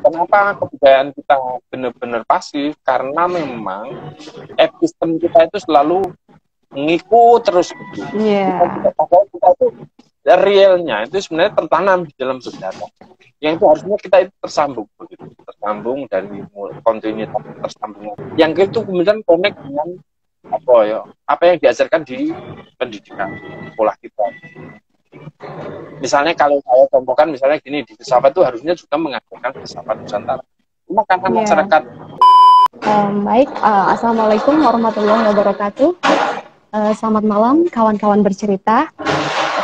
kenapa kebudayaan kita benar-benar pasif? Karena memang ekosistem kita itu selalu ngikut terus gitu. Kita itu realnya itu sebenarnya tertanam di dalam sejarah. Yang itu harusnya kita itu tersambung begitu, tersambung dari kontinuitas tersambung. Yang itu kemudian connect dengan apa yang diajarkan di pendidikan sekolah kita. Misalnya kalau saya contohkan misalnya gini, di filsafat itu harusnya juga mengajarkan filsafat Nusantara. Cuma karena masyarakat baik, assalamualaikum warahmatullahi wabarakatuh. Selamat malam kawan-kawan bercerita.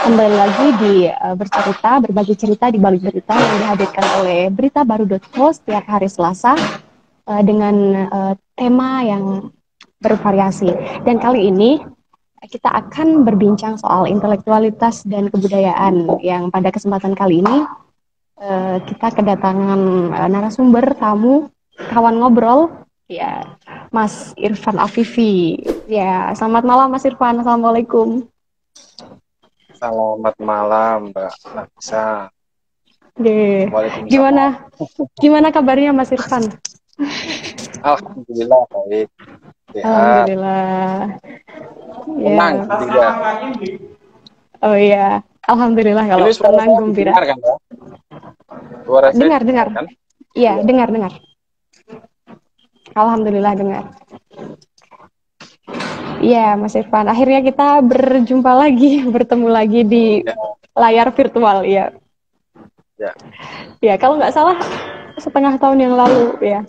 Kembali lagi di bercerita, berbagi cerita di balik berita yang dihadirkan oleh beritabaru.co setiap hari Selasa dengan tema yang bervariasi. Dan kali ini kita akan berbincang soal intelektualitas dan kebudayaan, yang pada kesempatan kali ini kita kedatangan narasumber tamu, kawan ngobrol, ya, Mas Irfan Afifi. Ya, selamat malam Mas Irfan. Assalamualaikum. Selamat malam Mbak Nafisa. Gimana kabarnya Mas Irfan? Alhamdulillah baik. Ya. Alhamdulillah. Tenang, gembira. Oh iya, alhamdulillah kalau tenang gembira. Dengar kan ya? Suara dengar. Kan? Iya, dengar. Alhamdulillah dengar. Iya, Mas Irfan. Akhirnya kita berjumpa lagi, bertemu lagi di layar virtual, ya. Ya, kalau nggak salah setengah tahun yang lalu, ya.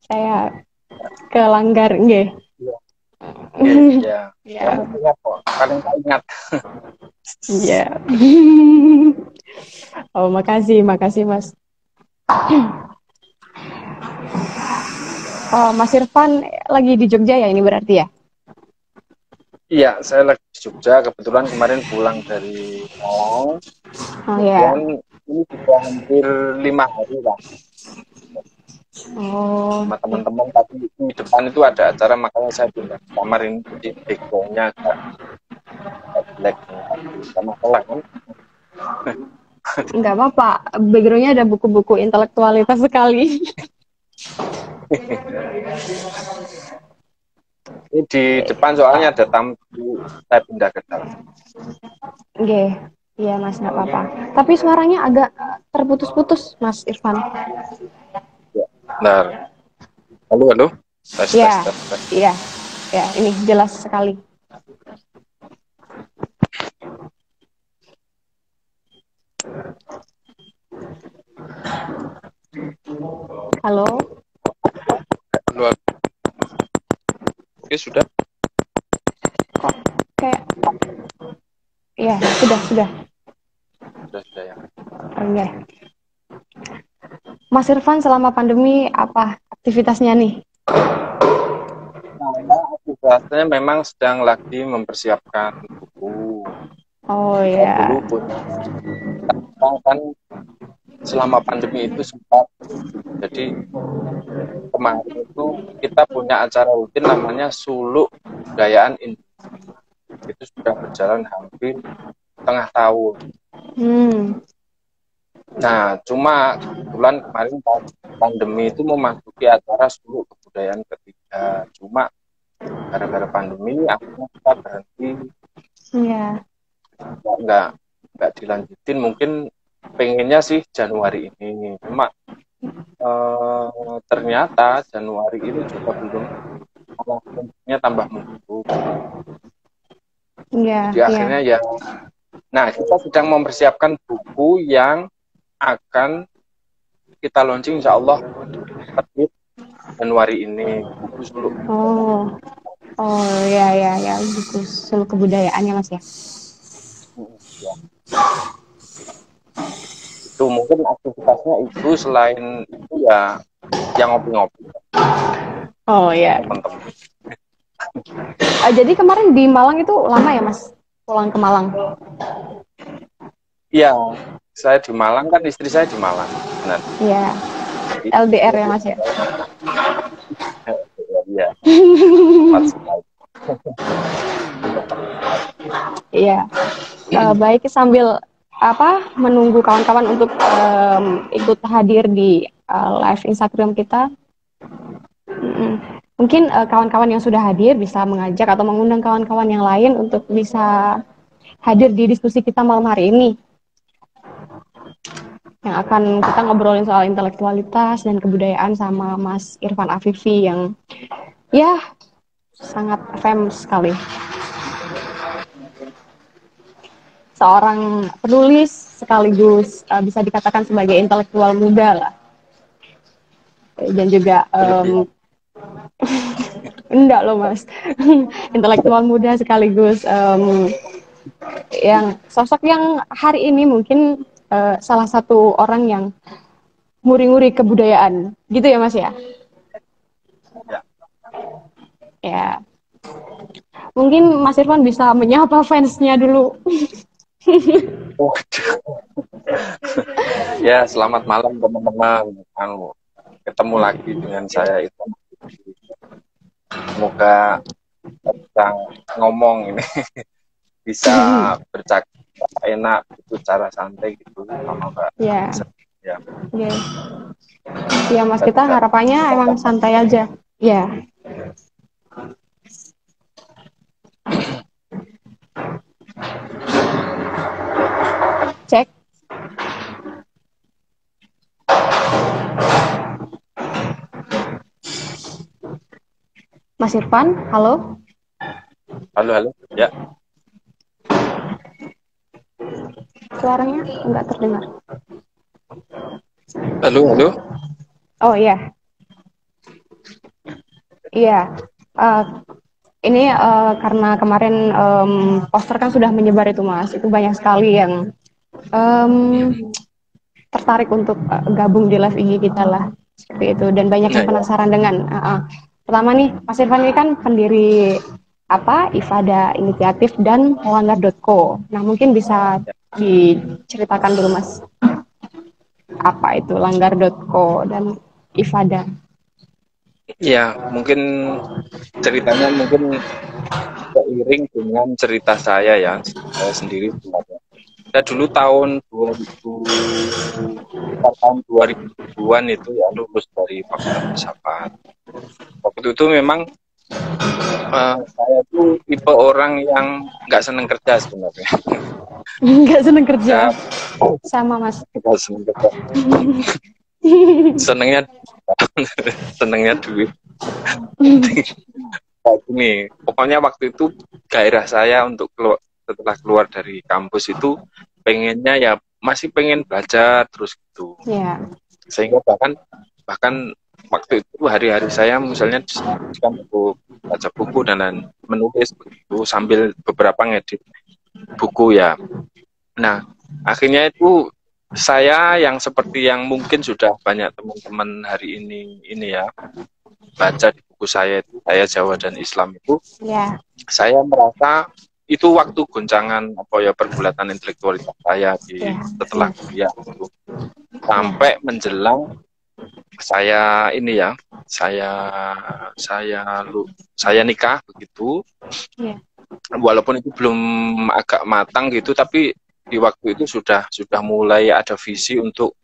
Saya ke Langgar, nggih. Iya. Kamu ingat kok, paling tak ingat. Iya. Oh, makasih Mas. Oh, Mas Irfan lagi di Jogja ya ini berarti ya? Iya, saya lagi di Jogja. Kebetulan kemarin pulang dari Malang. Kemudian ini sudah hampir 5 hari lah. Sama teman-teman tadi di depan itu ada acara, makanya saya pindah kamar ini di background-nya agak black sama salah kan? Enggak apa-apa, background-nya ada buku-buku intelektualitas sekali. Ini di depan soalnya ada tamu, saya pindah ke dalam. Oke, iya Mas, nggak apa-apa. Tapi suaranya agak terputus-putus, Mas Irfan. Benar. Halo. Tes. Iya, ini jelas sekali. Halo. Oke, sudah. Kok kayak iya, sudah. Sudah ya. Oke. Mas Irfan selama pandemi apa aktivitasnya nih? Aktivitasnya memang sedang lagi mempersiapkan buku. Oh ya. Dulu kan selama pandemi itu sempat, jadi kemarin itu kita punya acara rutin namanya Suluk Kebudayaan Indonesia. Itu sudah berjalan hampir setengah tahun. Nah, cuma kebetulan kemarin pandemi itu memasuki acara Suluk Kebudayaan ketiga. Cuma gara-gara pandemi akhirnya kita berhenti. Iya. Nggak dilanjutin, mungkin pengennya sih Januari ini. Cuma ternyata Januari ini juga belum, tambah menguruk. Jadi akhirnya ya. Nah, kita sedang mempersiapkan buku yang akan kita launching insya Allah terbit Januari ini, buku Suluk. Oh ya, buku Suluk Kebudayaan ya Mas ya. Itu mungkin aktivitasnya itu, selain itu ya yang ngopi-ngopi. Oh ya. Teman-teman. Jadi kemarin di Malang itu lama ya Mas pulang ke Malang? Iya, saya di Malang, kan istri saya di Malang. Benar. Iya. LDR ya Mas ya. Iya. Iya. Baik, sambil menunggu kawan-kawan untuk ikut hadir di live Instagram kita. Mungkin kawan-kawan yang sudah hadir bisa mengajak atau mengundang kawan-kawan yang lain untuk bisa hadir di diskusi kita malam hari ini, yang akan kita ngobrolin soal intelektualitas dan kebudayaan sama Mas Irfan Afifi yang ya sangat famous sekali. Seorang penulis sekaligus bisa dikatakan sebagai intelektual muda lah. Dan juga enggak loh Mas, intelektual muda sekaligus yang sosok yang hari ini mungkin salah satu orang yang nguri-nguri kebudayaan, gitu ya Mas ya? Ya. Mungkin Mas Irfan bisa menyapa fansnya dulu. Ya, selamat malam teman-teman. Ketemu lagi dengan saya itu. Semoga kita ngomong ini bisa bercakap enak, itu cara santai gitu sama Mbak. Ya. Ya Mas, kita harapannya emang santai aja. Ya. Cek. Mas Irfan, halo? Halo, ya. Suaranya enggak terdengar. Halo. Oh iya. Iya. Ini karena kemarin poster kan sudah menyebar itu Mas. Itu banyak sekali yang tertarik untuk gabung di live IG kita lah. Seperti itu. Dan banyak yang penasaran dengan pertama nih, Mas Irfan ini kan pendiri Ifada Inisiatif dan langgar.co. Nah, mungkin bisa diceritakan dulu Mas, apa itu langgar.co dan Ifada? Ya, mungkin ceritanya seiring dengan cerita saya ya, saya sendiri sebenarnya. Ya dulu tahun 2000-an itu ya, lulus dari Fakultas Filsafat. Waktu itu memang saya tuh tipe orang yang nggak seneng kerja sebenarnya. Nggak seneng kerja? Sama Mas. Nggak seneng kerja. senengnya duit. Kayak gini, pokoknya waktu itu gairah saya untuk setelah keluar dari kampus itu pengennya ya masih pengen belajar terus gitu. Sehingga bahkan waktu itu hari-hari saya misalnya disibukkan untuk baca buku dan menulis begitu sambil beberapa ngedit buku ya. Nah, akhirnya itu saya yang seperti yang mungkin sudah banyak teman-teman hari ini ya baca di buku saya itu, Saya Jawa dan Islam itu, saya merasa itu waktu goncangan pergulatan intelektualitas saya setelah kuliah itu. Sampai menjelang saya saya nikah begitu. Walaupun itu belum agak matang gitu, tapi di waktu itu sudah mulai ada visi untuk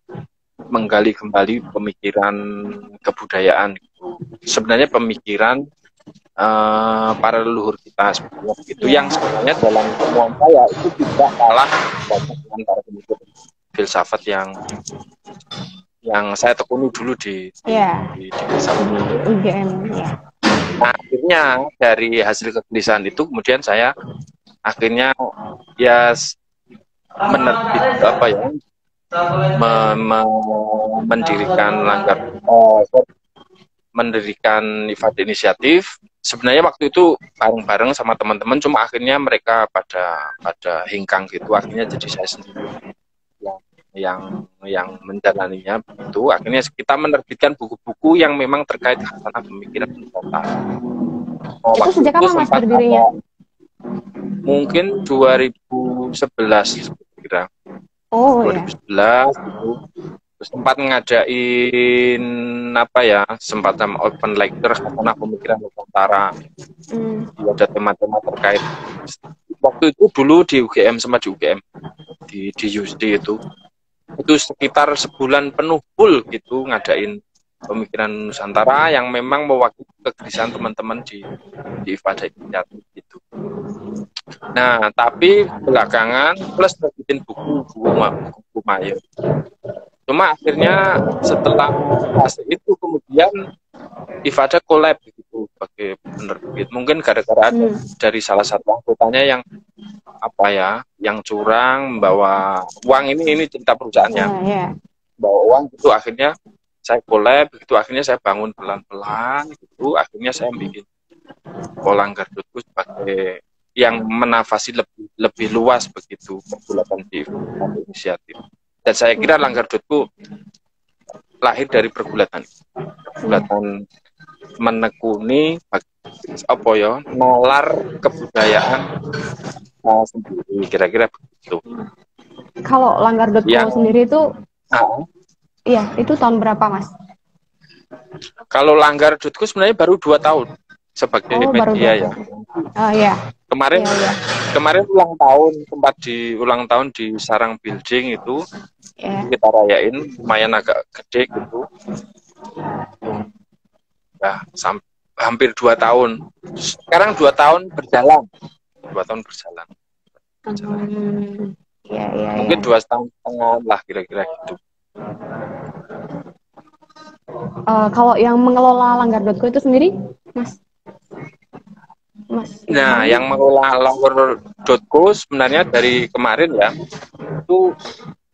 menggali kembali pemikiran kebudayaan gitu. Sebenarnya pemikiran para leluhur kita sebenarnya itu yang sebenarnya dalam temuan saya itu tidak kalah dengan para pemikir filsafat yang saya tekuni dulu di UGM. Nah, akhirnya dari hasil kegelisahan itu kemudian saya akhirnya ya mendirikan Ifada Inisiatif. Sebenarnya waktu itu bareng-bareng sama teman-teman, cuma akhirnya mereka pada hingkang gitu, akhirnya jadi saya sendiri yang menjalaninya begitu. Akhirnya kita menerbitkan buku-buku yang memang terkait hasanah pemikiran Nusantara. Itu sejak kapan Mas berdirinya? Mungkin 2011 kira. 2011 itu sempat ngadain sempat open lecture hasanah pemikiran Nusantara. Ada tema-tema terkait. Waktu itu dulu di UGM sama di UGM di USD itu itu sekitar sebulan penuh full gitu ngadain pemikiran Nusantara yang memang mewakili kegelisahan teman-teman di Ifadah Inisiatif gitu. Nah, tapi belakangan plus bikin buku Mayo. Cuma akhirnya setelah fase itu kemudian Ifadah collab gitu sebagai penerbit. Mungkin gara-gara ada dari salah satu anggotanya yang apa ya, yang curang membawa uang ini cerita perusahaannya. Bawa uang gitu, akhirnya saya collab begitu, akhirnya saya bangun pelan-pelan gitu, akhirnya saya bikin Langgar.co sebagai yang menafasi lebih luas begitu pergulatan di inisiatif. Dan saya kira Langgar.co lahir dari pergulatan menekuni apa ya, nalar kebudayaan sendiri, kira-kira begitu. Kalau Langgar.co sendiri itu iya, itu tahun berapa, Mas? Kalau Langgar.co sebenarnya baru 2 tahun sebagai media ya. Oh iya. Kemarin ulang tahun, sempat di ulang tahun di Sarang Building itu. Kita rayain lumayan agak gede gitu. Nah, hampir 2 tahun. Sekarang 2 tahun berjalan. 2 tahun berjalan. Mungkin 2,5 tahun lah kira-kira gitu. Kalau yang mengelola Langgar.co itu sendiri, Mas? Nah, yang mengelola Langgar.co sebenarnya dari kemarin ya, itu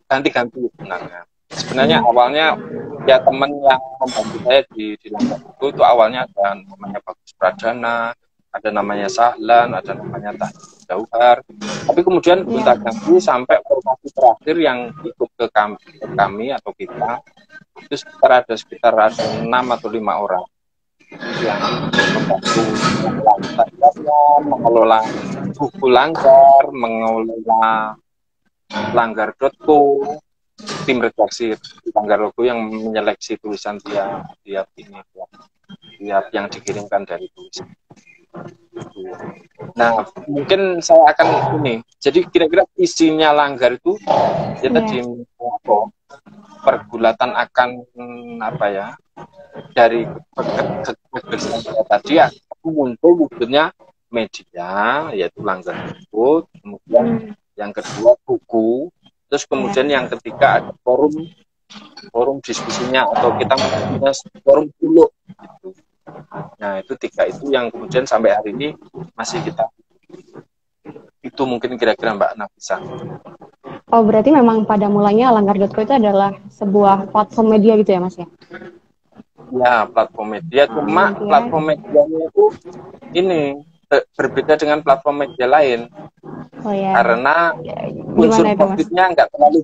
ganti-ganti sebenarnya. Sebenarnya awalnya ya teman yang membantu saya di Langgar.co itu awalnya ada namanya Bagus Pradana, ada namanya Sahlan, ada namanya Jauhar. Tapi kemudian gonta-ganti sampai formasi terakhir yang ikut ke kami atau kita itu sekitar ada 6 atau 5 orang yang membantu mengelola buku Langgar, mengelola Langgar.co, tim redaksi Langgar.co yang menyeleksi tulisan tiap yang dikirimkan dari tulisan. Nah, mungkin saya akan ini. Jadi kira-kira isinya Langgar itu ya tadi pergulatan akan apa ya, dari kebersihan tadi ya muncul wujudnya media yaitu Langgar.co, kemudian yang kedua buku, terus kemudian yang ketiga ada forum diskusinya atau kita menyebutnya forum dulu gitu. Nah, itu 3 itu yang kemudian sampai hari ini masih kita itu mungkin kira-kira Mbak Nafisa. Oh, berarti memang pada mulanya Langgar.co itu adalah sebuah platform media gitu ya, Mas ya? Ya, platform media, cuma platform medianya itu ini berbeda dengan platform media lain. Oh ya. Karena unsur profitnya nggak terlalu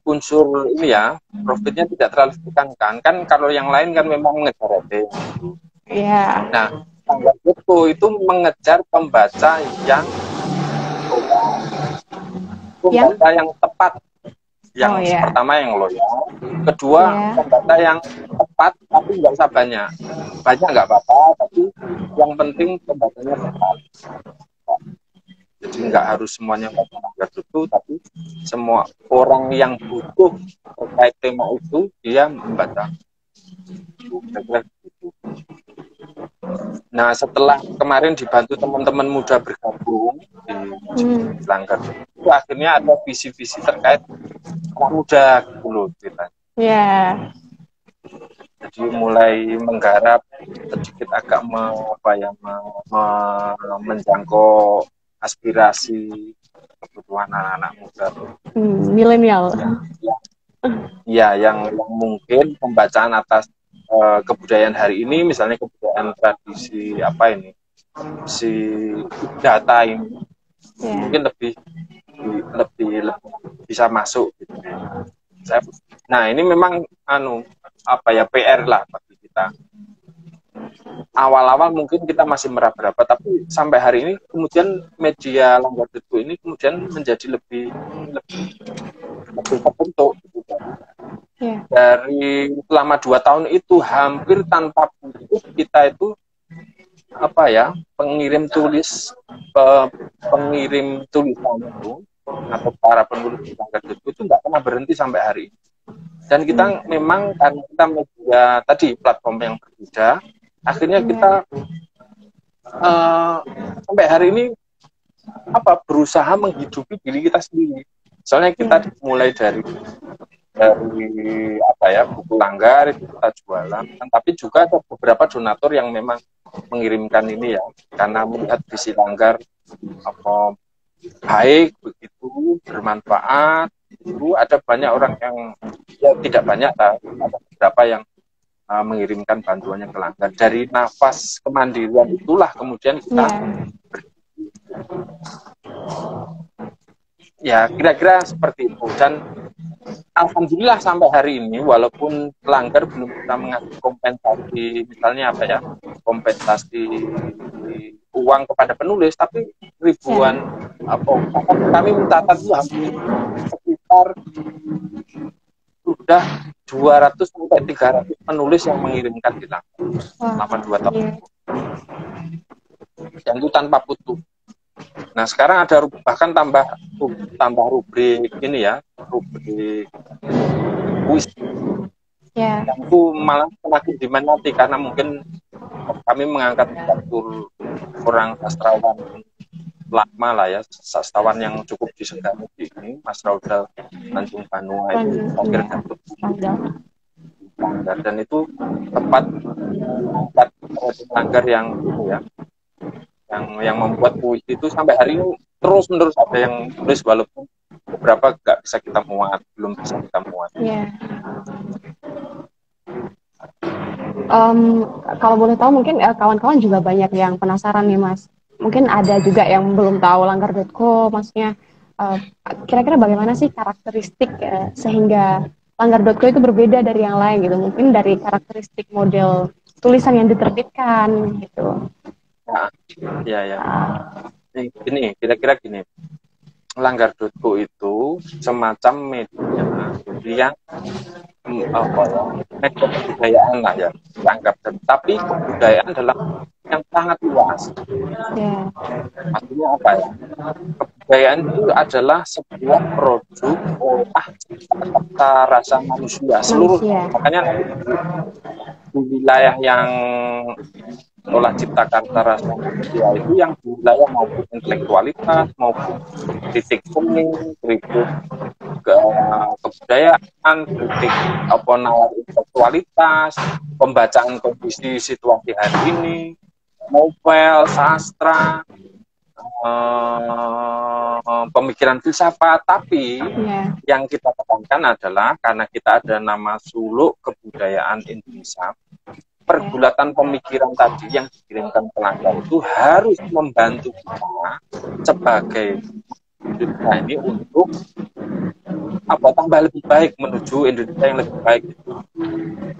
unsur ini ya, profitnya tidak terlalu ditekankan. Kan kalau yang lain kan memang mengejar rating. Iya. Nah, Langgar.co itu mengejar pembaca yang tepat. Yang pertama yang loyal, kedua pembaca yang tepat tapi nggak usah banyak nggak apa-apa, tapi yang penting pembacanya tepat. Jadi nggak harus semuanya baca Langgar.co, tapi semua orang yang butuh terkait tema itu dia membaca. Nah, setelah kemarin dibantu teman-teman muda bergabung di Langgar.co, akhirnya ada visi-visi terkait anak muda dulu kita. Iya. Jadi mulai menggarap sedikit agak menjangkau aspirasi kebutuhan anak-anak muda. Milenial. Ya, yang mungkin pembacaan atas kebudayaan hari ini, misalnya kebudayaan tradisi apa ini, si data ini, mungkin lebih bisa masuk gitu. Nah, ini memang PR lah bagi kita. Awal-awal mungkin kita masih meraba-raba, tapi sampai hari ini kemudian media Langgar.co ini kemudian menjadi lebih terbentuk gitu. Dari selama 2 tahun itu hampir tanpa putus kita itu pengirim tulisan itu atau para penulis di langgar.co itu nggak pernah berhenti sampai hari ini. Dan kita memang karena kita media tadi platform yang berbeda, akhirnya kita sampai hari ini berusaha menghidupi diri kita sendiri. Soalnya kita mulai dari buku langgar itu kita jualan, tapi juga ada beberapa donatur yang memang mengirimkan ini ya, karena melihat visi langgar baik begitu, bermanfaat. Itu ada banyak orang yang tidak banyak, ada beberapa yang mengirimkan bantuannya ke langgar. Dari nafas kemandirian itulah kemudian kita ya kira-kira seperti itu. Dan alhamdulillah sampai hari ini walaupun langgar belum bisa mengasih kompensasi, misalnya kompensasi uang kepada penulis, tapi ribuan kami mencatat itu hampir sekitar sudah 200 sampai 300 penulis yang mengirimkan di langgar selama 2 tahun. Dan itu tanpa putus. Nah sekarang ada bahkan tambah rubrik ini ya, rubrik kuis. Yang itu malah semakin diminati karena mungkin kami mengangkat satu orang sastrawan lama lah ya, sastrawan yang cukup disegani ini, Mas Raudal Tanjung Banua itu akhir langgar, dan itu tepat langgar yang itu ya, yang membuat puisi itu sampai hari ini terus menerus ada yang tulis, walaupun beberapa nggak bisa kita muat, belum bisa kita muat. Kalau boleh tahu mungkin kawan-kawan juga banyak yang penasaran nih Mas. Mungkin ada juga yang belum tahu langgar.co, maksudnya kira-kira bagaimana sih karakteristik sehingga langgar.co itu berbeda dari yang lain gitu. Mungkin dari karakteristik model tulisan yang diterbitkan gitu. Ya. Ini kira-kira gini. Langgar.co itu semacam media yang media kebudayaan lah ya, dianggap. Tapi kebudayaan dalam yang sangat luas. Maksudnya apa ya? Kebudayaan itu adalah sebuah produk olah cita rasa manusia seluruhnya. Makanya di wilayah yang olah cipta karsa rasa manusia itu yang di wilayah maupun intelektualitas maupun kritik kuning, kritik kebudayaan, kritik nalar intelektualitas, pembacaan kondisi situasi hari ini, novel, sastra, pemikiran filsafat. Tapi yang kita tekankan adalah karena kita ada nama suluk kebudayaan Indonesia, pergulatan pemikiran tadi yang dikirimkan ke langgar itu harus membantu kita sebagai Indonesia ini untuk tambah lebih baik menuju Indonesia yang lebih baik,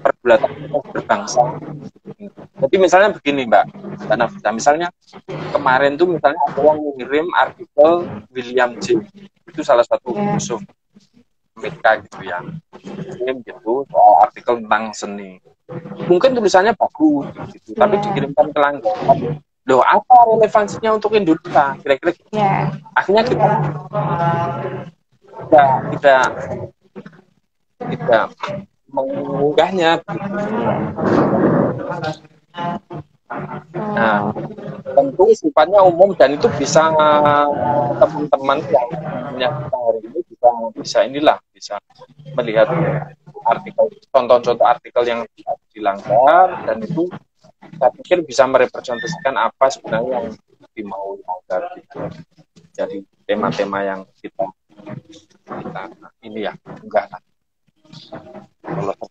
pergulatan berbangsa. Jadi misalnya begini Mbak Nafisa, misalnya kemarin tuh misalnya ada yang mengirim artikel William James, itu salah satu filsuf Amerika gitu ya, gitu soal artikel tentang seni. Mungkin tulisannya bagus gitu, tapi dikirimkan ke langgar. Loh, apa relevansinya untuk Indonesia? Kira-kira gitu. Akhirnya kita tidak mengunggahnya. Nah, tentu sifatnya umum dan itu bisa teman-teman yang punya hari ini bisa melihat artikel, contoh-contoh artikel yang dilanggar, dan itu saya pikir bisa merepresentasikan apa sebenarnya yang dimau langgar gitu. Jadi tema-tema yang kita ini ya enggak.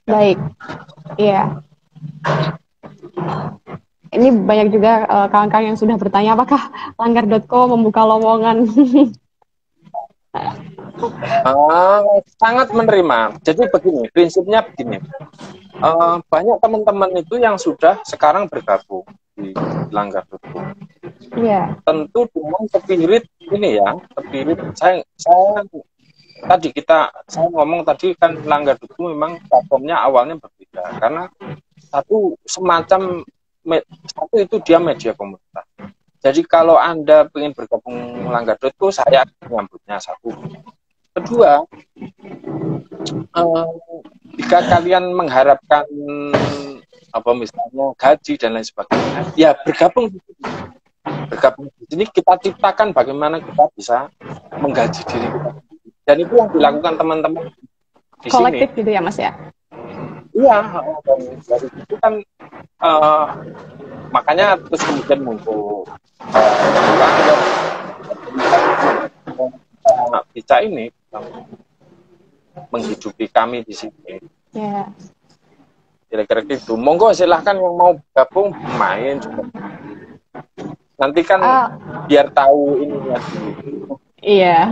Baik, iya. Ini banyak juga kawan-kawan yang sudah bertanya apakah langgar.co membuka lowongan. Sangat menerima. Jadi begini, prinsipnya begini. Banyak teman-teman itu yang sudah sekarang bergabung di langgar.co. Tentu dengan spirit ini ya, spirit saya ngomong tadi kan langgar.co memang platformnya awalnya berbeda karena satu itu dia media komunitas. Jadi kalau Anda ingin bergabung Langgar.co, saya menyambutnya. Satu. Kedua, jika kalian mengharapkan apa misalnya gaji dan lain sebagainya, ya bergabung di sini kita ciptakan bagaimana kita bisa menggaji diri kita. Dan itu yang dilakukan teman-teman di kolektif sini. Gitu ya Mas ya? Iya, dari itu kan makanya terus kemudian muncul bisa ini menghidupi kami di sini. Yeah. Kira-kira gitu. Monggo silahkan yang mau gabung main juga. Nanti kan biar tahu ini ya. Iya.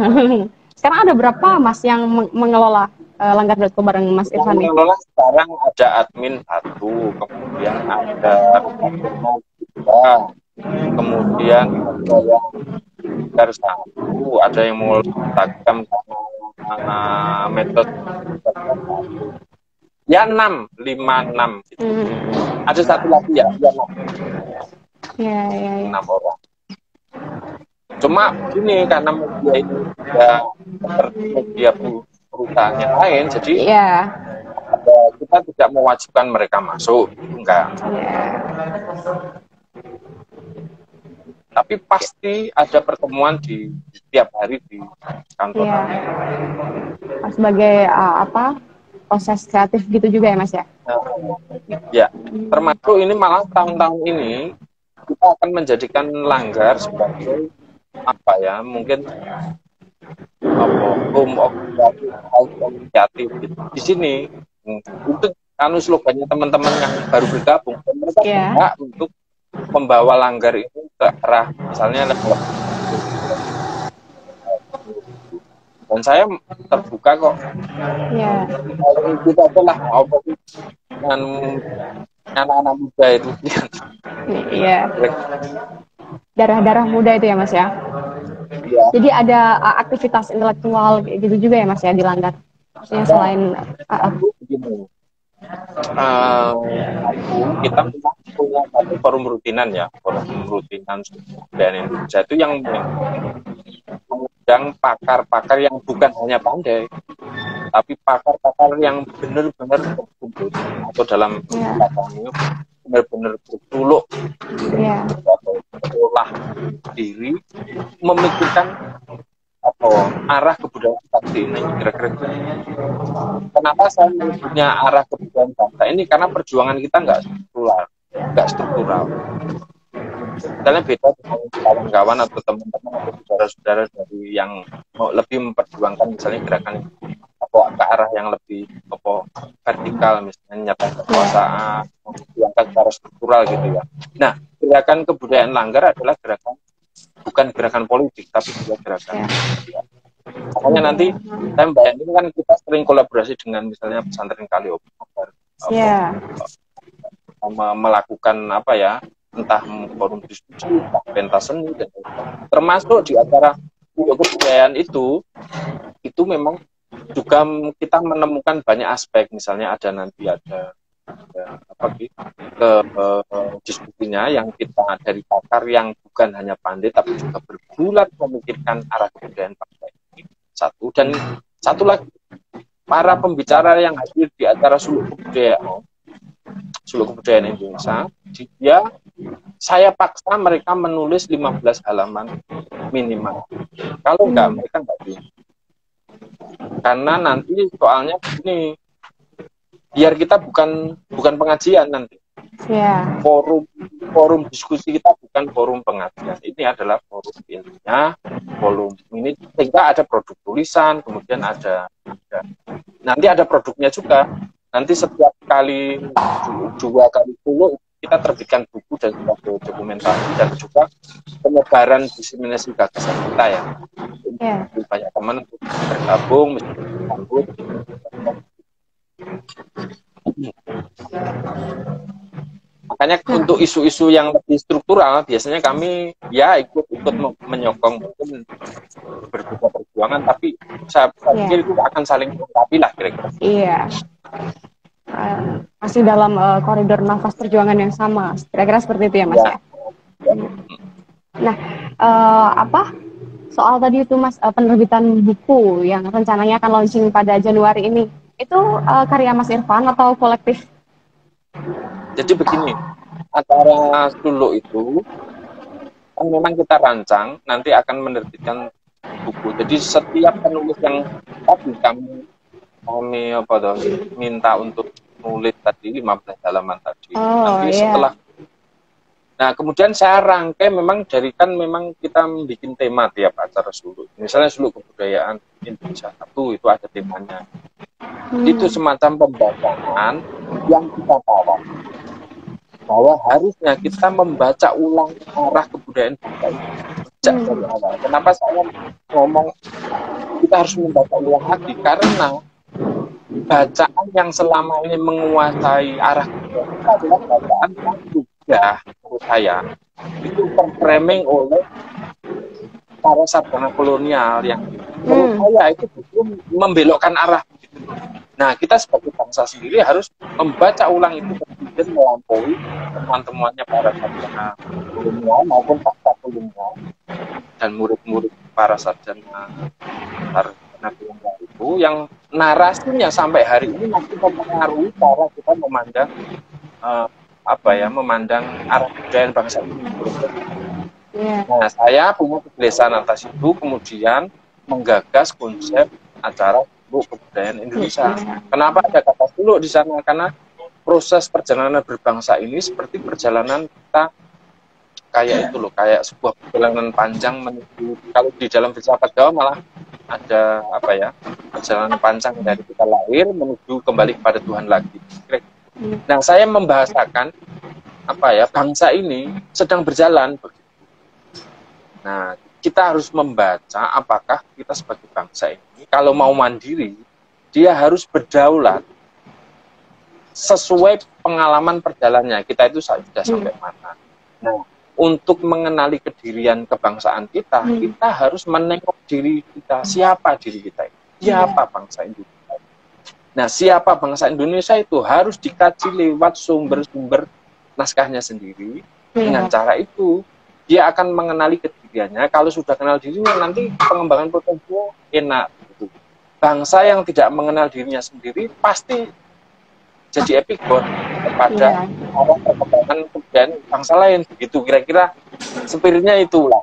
Sekarang ada berapa Mas yang mengelola Langgar.co bareng Mas Irfan? Yang mengelola sekarang ada admin 1, kemudian ada juga, kemudian ada yang Langgar 1, ada yang mau Instagram sama metode ya 6, 5, 6 gitu. Ada satu lagi ya 6. Ya. 6 orang. Cuma ini karena media ini sudah seperti media perusahaan yang lain, jadi kita tidak mewajibkan mereka masuk, enggak. Tapi pasti ada pertemuan di setiap hari di kantor. Sebagai proses kreatif gitu juga ya Mas ya? Ya, termasuk ini malah tahun-tahun ini kita akan menjadikan Langgar sebagai apa ya, mungkin home of kreatif gitu. Di sini untuk slogannya teman-teman yang baru bergabung, mereka berhak untuk membawa Langgar ini ke arah misalnya dan saya terbuka kok. Kita adalah dengan anak-anak muda itu. Iya. Darah-darah muda itu ya Mas ya. Ya. Jadi ada aktivitas intelektual gitu juga ya Mas ya di Langgar. Maksudnya selain kita punya satu forum rutinan ya, forum rutinan dan Indonesia itu yang mengundang pakar-pakar yang bukan hanya pandai, tapi pakar-pakar yang benar-benar berkumpul atau dalam katanya benar-benar bertuluk atau olah diri, memikirkan arah kebudayaan bangsa ini. Kira-kira kenapa saya punya arah kebudayaan bangsa ini? Karena perjuangan kita nggak struktural. Misalnya beda dengan kawan-kawan atau teman-teman atau saudara-saudara dari yang lebih memperjuangkan misalnya gerakan ke arah yang lebih vertikal, misalnya nyata kekuasaan, memperjuangkan secara struktural gitu ya. Nah, gerakan kebudayaan Langgar adalah gerakan bukan gerakan politik, tapi juga gerakan. Makanya nanti saya bayangin kan kita sering kolaborasi dengan misalnya pesantren Kaliobor, melakukan entah forum diskusi, pentas seni, dan termasuk di acara kebudayaan itu memang juga kita menemukan banyak aspek, misalnya ada diskusinya yang kita dari pakar yang bukan hanya pandai tapi juga berbulat memikirkan arah kebudayaan bangsa ini. Satu, dan satu lagi para pembicara yang hadir di acara Suluk Kebudayaan Indonesia, saya paksa mereka menulis 15 halaman minimal. Kalau enggak, mereka enggak bisa. Karena nanti soalnya ini biar kita bukan pengajian nanti. Forum diskusi kita bukan forum pengajian. Ini adalah forum ilmiah, forum ini sehingga ada produk tulisan, kemudian nanti ada produknya juga. Nanti setiap kali 2 kali 10 kita terbitkan buku dan juga dokumentasi dan juga penyebaran diseminasi gagasan kita ya. Banyak teman untuk bergabung, sambut. Makanya untuk isu-isu yang lebih struktural biasanya kami ikut menyokong, mungkin berbeda perjuangan, tapi saya pikir itu akan saling melengkapi lah kira-kira. Iya. Masih dalam koridor nafas perjuangan yang sama, kira-kira seperti itu ya Mas ya. Nah, apa soal tadi itu Mas, penerbitan buku yang rencananya akan launching pada Januari ini, itu karya Mas Irfan atau kolektif? Jadi begini, acara Suluk itu kan memang kita rancang nanti akan menerbitkan buku. Jadi setiap penulis yang tadi kami apa tuh minta untuk nulis tadi 15 halaman tadi. Oh Nanti iya. setelah Nah, kemudian saya rangkai memang dari kan memang kita bikin tema tiap acara Suluk. Misalnya Suluk Kebudayaan Indonesia 1 itu ada temanya. Itu semacam pembacaan yang kita bawa bahwa harusnya kita membaca ulang arah kebudayaan bangsa ini sejak dari awal. Kenapa saya ngomong kita harus membaca ulang lagi? Karena bacaan yang selama ini menguasai arah kebudayaan kita adalah bacaan yang sudah menurut saya itu terframing oleh para sarjana kolonial yang menurut saya itu belum membelokkan arah. Nah, kita sebagai bangsa sendiri harus membaca ulang itu kemudian melampaui teman-temannya para sarjana kolonial maupun pasca kolonial dan murid-murid para sarjana kolonial itu yang narasinya sampai hari ini masih mempengaruhi cara kita memandang memandang arah kebudayaan bangsa ini. Nah, saya punya kegelisahan atas itu, kemudian menggagas konsep acara Suluk Kebudayaan Indonesia. Kenapa ada kata Suluk di sana? Karena proses perjalanan berbangsa ini seperti perjalanan kita kayak itu loh, kayak sebuah perjalanan panjang menuju, kalau di dalam filsafat Jawa malah ada perjalanan panjang dari kita lahir menuju kembali kepada Tuhan lagi. Nah, saya membahasakan bangsa ini sedang berjalan begitu. Nah, kita harus membaca apakah kita sebagai bangsa ini kalau mau mandiri, dia harus berdaulat sesuai pengalaman perjalanannya. Kita itu sudah sampai mana. Nah, untuk mengenali kedirian kebangsaan kita, kita harus menengok diri kita. Siapa diri kita itu? Siapa bangsa Indonesia? Nah, siapa bangsa Indonesia itu harus dikaji lewat sumber-sumber naskahnya sendiri. Dengan cara itu, dia akan mengenali kediriannya. Kalau sudah kenal dirinya, nanti pengembangan potensial enak. Gitu. Bangsa yang tidak mengenal dirinya sendiri pasti jadi epigon kepada arah perkembangan kebudayaan bangsa lain. Begitu kira-kira spiritnya itulah.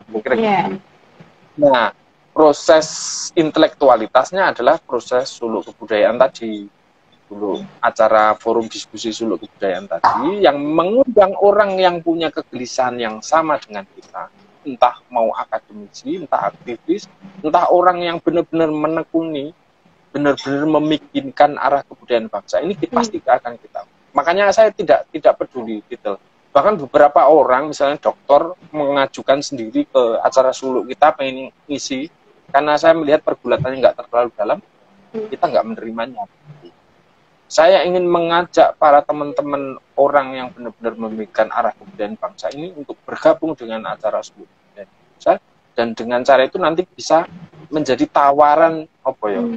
Nah, proses intelektualitasnya adalah proses Suluk Kebudayaan tadi. Dulu acara forum diskusi Suluk Kebudayaan tadi yang mengundang orang yang punya kegelisahan yang sama dengan kita, entah mau akademisi, entah aktivis, entah orang yang benar-benar menekuni, benar-benar memikirkan arah kebudayaan bangsa ini pasti akan kita. Makanya saya tidak peduli gitu. Bahkan beberapa orang misalnya dokter mengajukan sendiri ke acara Suluk kita pengen ngisi, karena saya melihat pergulatannya nggak terlalu dalam, kita nggak menerimanya. Saya ingin mengajak para teman-teman orang yang benar-benar memikirkan arah kebudayaan bangsa ini untuk bergabung dengan acara Suluk Kebudayaan Indonesia, dan dengan cara itu nanti bisa menjadi tawaran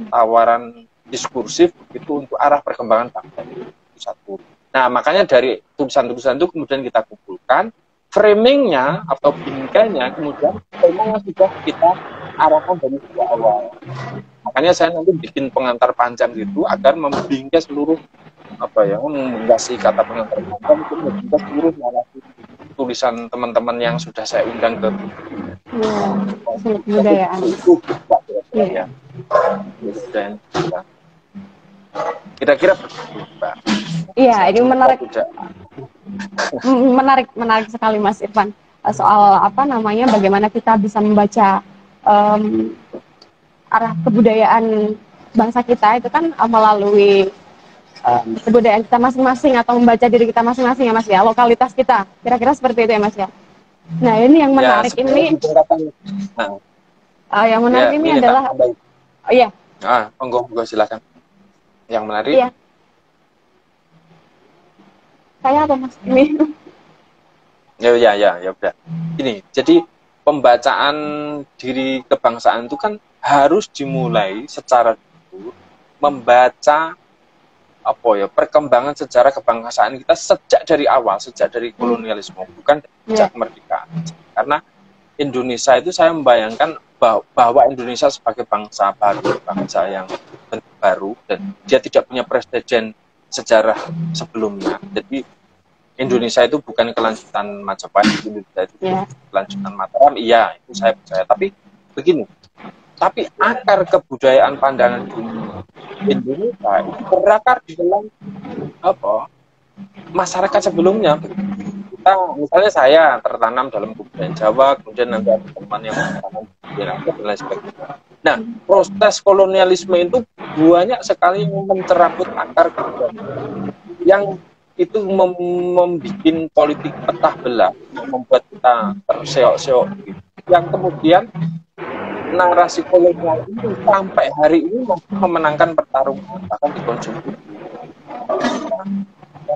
tawaran diskursif itu untuk arah perkembangan bangsa itu satu. Nah, makanya dari tulisan-tulisan itu kemudian kita kumpulkan, framingnya atau bingkainya kemudian memang sudah kita arahkan dari sejak awal. Makanya saya nanti bikin pengantar panjang gitu agar membingkai seluruh menggasi kata pengantar panjang itu membingkai seluruh narasi tulisan teman-teman yang sudah saya undang ke kebudayaan. Kira-kira begitu, Mbak. Iya, ini menarik sekali Mas Irfan, soal bagaimana kita bisa membaca arah kebudayaan bangsa kita itu kan melalui kebudayaan kita masing-masing atau membaca diri kita masing-masing ya Mas ya, lokalitas kita, kira-kira seperti itu ya Mas ya. Nah, ini yang menarik yang menarik ini adalah monggo silakan. Yang menarik saya apa Mas ini? Ya udah. Ini jadi pembacaan diri kebangsaan itu kan harus dimulai secara jujur membaca perkembangan sejarah kebangsaan kita sejak dari awal, sejak dari kolonialisme, bukan sejak kemerdekaan. Karena Indonesia itu saya membayangkan bahwa Indonesia sebagai bangsa baru, bangsa yang baru, dan dia tidak punya presiden sejarah sebelumnya. Jadi Indonesia itu bukan kelanjutan Majapahit, Indonesia itu kelanjutan Mataram, iya, itu saya percaya. Tapi begini, tapi akar kebudayaan pandangan Indonesia itu berakar di dalam masyarakat sebelumnya. Misalnya saya tertanam dalam kebudayaan Jawa, kemudian nanti ada teman yang tertanam kebudayaan Aceh dan lain sebagainya. Nah, proses kolonialisme itu banyak sekali mencerabut akar kebudayaan yang itu membuat politik pecah belah, membuat kita terseok-seok gitu. Yang kemudian narasi kolonial ini sampai hari ini masih memenangkan pertarungan bahkan dikonsumsi.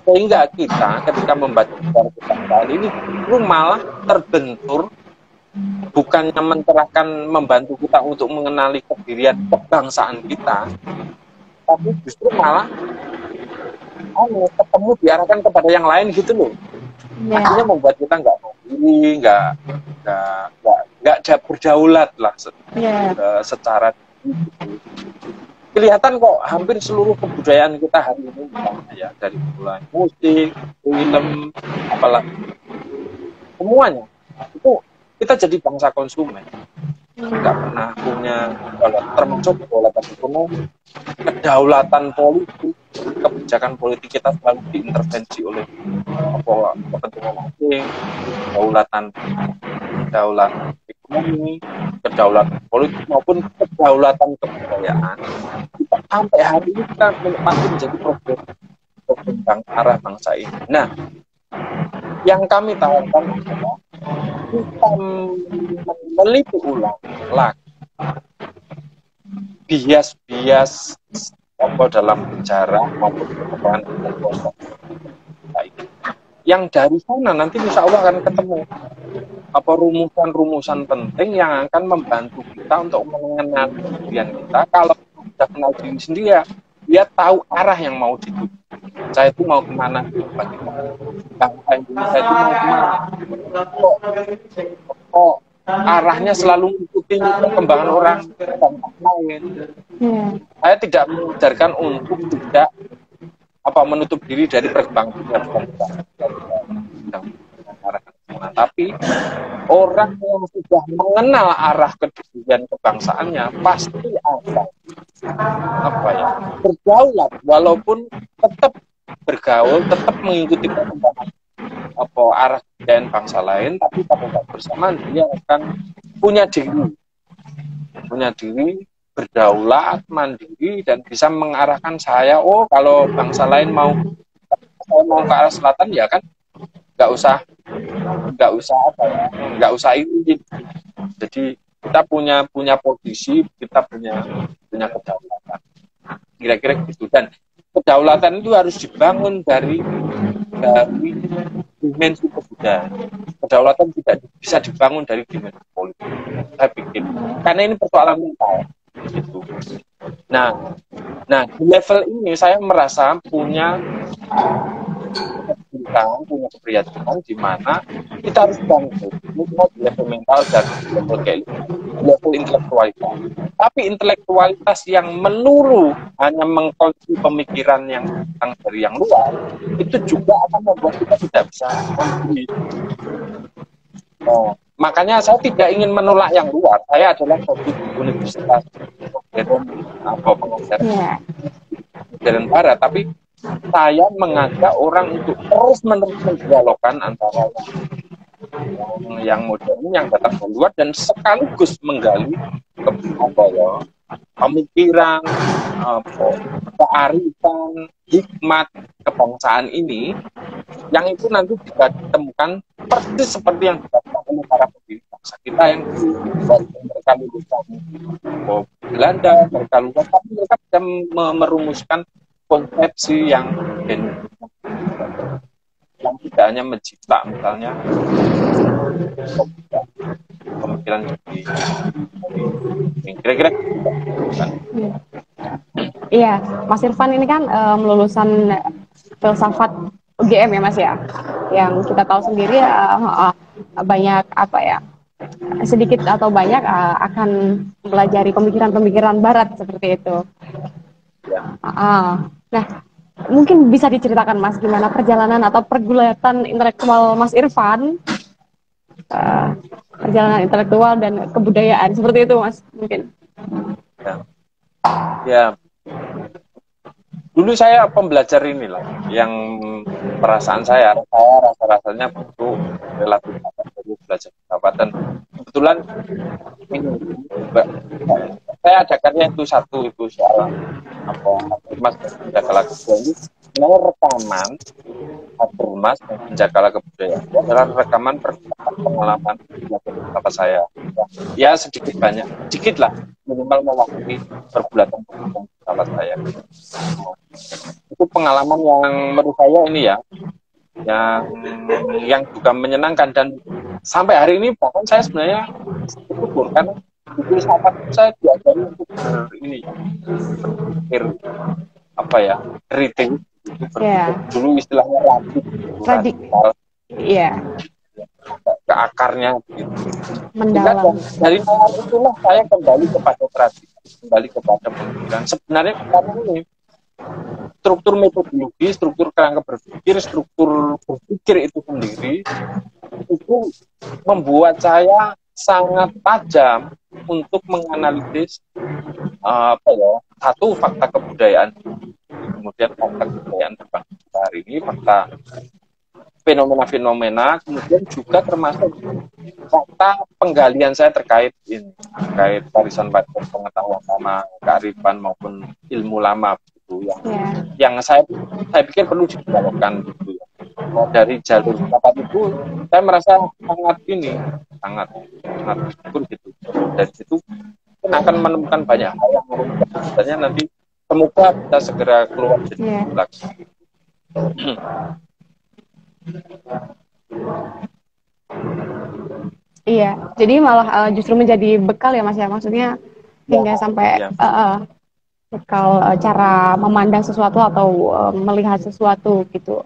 Sehingga kita ketika membaca sejarah kebangsaan ini justru malah terbentur, bukannya mencerahkan, membantu kita untuk mengenali kedirian kebangsaan kita, tapi justru malah ketemu diarahkan kepada yang lain gitu loh. Akhirnya membuat kita nggak mandiri, nggak berdaulat lah secara kelihatan kok hampir seluruh kebudayaan kita hari ini ya, dari mulai musik, film, apalagi semuanya itu kita jadi bangsa konsumen, nggak pernah punya termasuk kedaulatan ekonomi, kedaulatan politik, kebijakan politik kita selalu diintervensi oleh kepentingan asing, kedaulatan ekonomi, kedaulatan politik maupun kedaulatan kebudayaan. Kita sampai hari ini kita masih menjadi problem arah bangsa ini. Nah, yang kami tawarkan adalah kita meneliti ulang lagi bias-bias dalam bicara maupun perkembangan yang dari sana nanti insya Allah akan ketemu rumusan-rumusan penting yang akan membantu kita untuk mengenal kemudian kita. Kalau sudah kenal diri sendiri, dia tahu arah yang mau dituju. Saya itu mau kemana, bagaimana bangsa Indonesia itu mau kemana, kok arahnya selalu mengikuti perkembangan orang bangsa lain. Saya tidak mengajarkan untuk tidak menutup diri dari perkembangan bangsa. Tapi orang yang sudah mengenal arah kedirian kebangsaannya pasti akan berdaulat, walaupun tetap bergaul, tetap mengikuti perkembangan arah kebudayaan bangsa lain, tapi pada saat bersamaan dia akan punya diri, berdaulat, mandiri, dan bisa mengarahkan saya. Kalau bangsa lain mau ke arah selatan, ya kan nggak usah ini. Jadi kita punya posisi, kita punya kedaulatan, kira-kira gitu. Dan kedaulatan itu harus dibangun dari dimensi kebudayaan. Kedaulatan tidak bisa dibangun dari dimensi politik, saya pikir, karena ini persoalan mental gitu. Nah di level ini saya merasa punya keprihatinan di mana kita harus bangun di level mental dan level intelektualitas. Tapi intelektualitas yang melulu hanya mengkonsumsi pemikiran yang datang dari yang luar, itu juga akan membuat kita tidak bisa mandiri. Makanya saya tidak ingin menolak yang luar. Saya adalah di universitas pengajar modern barat, tapi saya mengajak orang untuk terus-menerus mendialogkan antara yang modern, yang datang dari luar, dan sekaligus menggali pemikiran, kearifan, hikmat kebangsaan ini, yang itu nanti bisa ditemukan persis seperti yang dikatakan oleh para pendiri bangsa kita yang mereka lulusan Belanda, mereka lulusan, tapi mereka bisa merumuskan konsepsi yang tidak hanya mencipta, misalnya pemikiran di kira-kira kan. Iya, Mas Irfan ini kan lulusan filsafat UGM ya Mas ya, yang kita tahu sendiri banyak sedikit atau banyak akan mempelajari pemikiran-pemikiran Barat seperti itu. Nah, mungkin bisa diceritakan Mas gimana perjalanan atau pergulatan intelektual Mas Irfan, perjalanan intelektual dan kebudayaan seperti itu Mas mungkin. Ya. Dulu saya pembelajar inilah, yang perasaan saya rasa-rasanya butuh relatif dari belajar filsafat, dan kebetulan ini saya ada karya itu satu, itu soal Mas Penjakala Kebudayaan. Ini sebenarnya rekaman Mas Penjakala Kebudayaan adalah rekaman pengalaman belajar filsafat saya. Ya sedikit banyak, sedikit lah, minimal mewakili pergulatan filsafat saya. Itu pengalaman yang menurut saya ini ya, yang juga menyenangkan, dan sampai hari ini bahkan saya sebenarnya bersyukur karena di filsafat saya diajari untuk ini berpikir kritis, dulu istilahnya radikal, ke akarnya gitu. Mendalam. Dari awal itulah saya kembali kepada tradisi, kembali kepada pemikiran. Sebenarnya karena ini struktur metodologi, struktur kerangka berpikir, struktur berpikir itu sendiri itu membuat saya sangat tajam untuk menganalisis satu fakta kebudayaan, kemudian fakta kebudayaan berbangsa hari ini, fakta fenomena-fenomena, kemudian juga termasuk fakta penggalian saya terkait warisan pengetahuan lama, kearifan maupun ilmu lama gitu, yang saya pikir perlu didevelopkan gitu ya. Dari jalur filsafat itu saya merasa sangat bersyukur gitu. Dari situ akan menemukan banyak hal yang sebenarnya nanti semoga kita segera keluar dari belakang. Iya, jadi malah justru menjadi bekal ya Mas ya, maksudnya hingga sampai bekal cara memandang sesuatu atau melihat sesuatu gitu,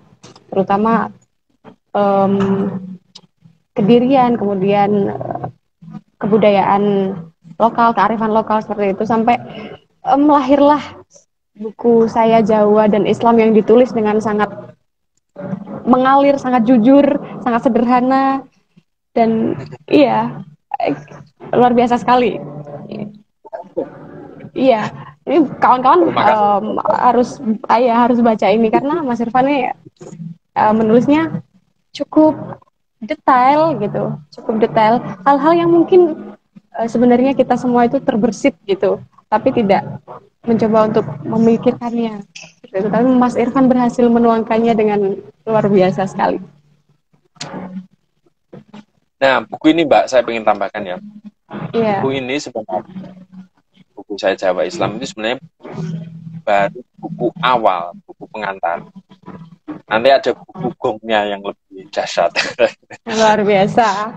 terutama kedirian, kemudian kebudayaan lokal, kearifan lokal seperti itu, sampai melahirlah buku saya Jawa dan Islam yang ditulis dengan sangat mengalir, sangat jujur, sangat sederhana, dan luar biasa sekali. Iya, ini kawan-kawan harus baca ini karena Mas Irfan ini menulisnya cukup detail gitu, hal-hal yang mungkin sebenarnya kita semua itu terbersit gitu, tapi tidak mencoba untuk memikirkannya. Tapi Mas Irfan berhasil menuangkannya dengan luar biasa sekali. Nah, buku ini Mbak, saya ingin tambahkan ya. Yeah. Buku ini sebenarnya, buku saya Jawa Islam itu sebenarnya baru buku awal, buku pengantar. Nanti ada buku gongnya yang lebih dahsyat. Luar biasa.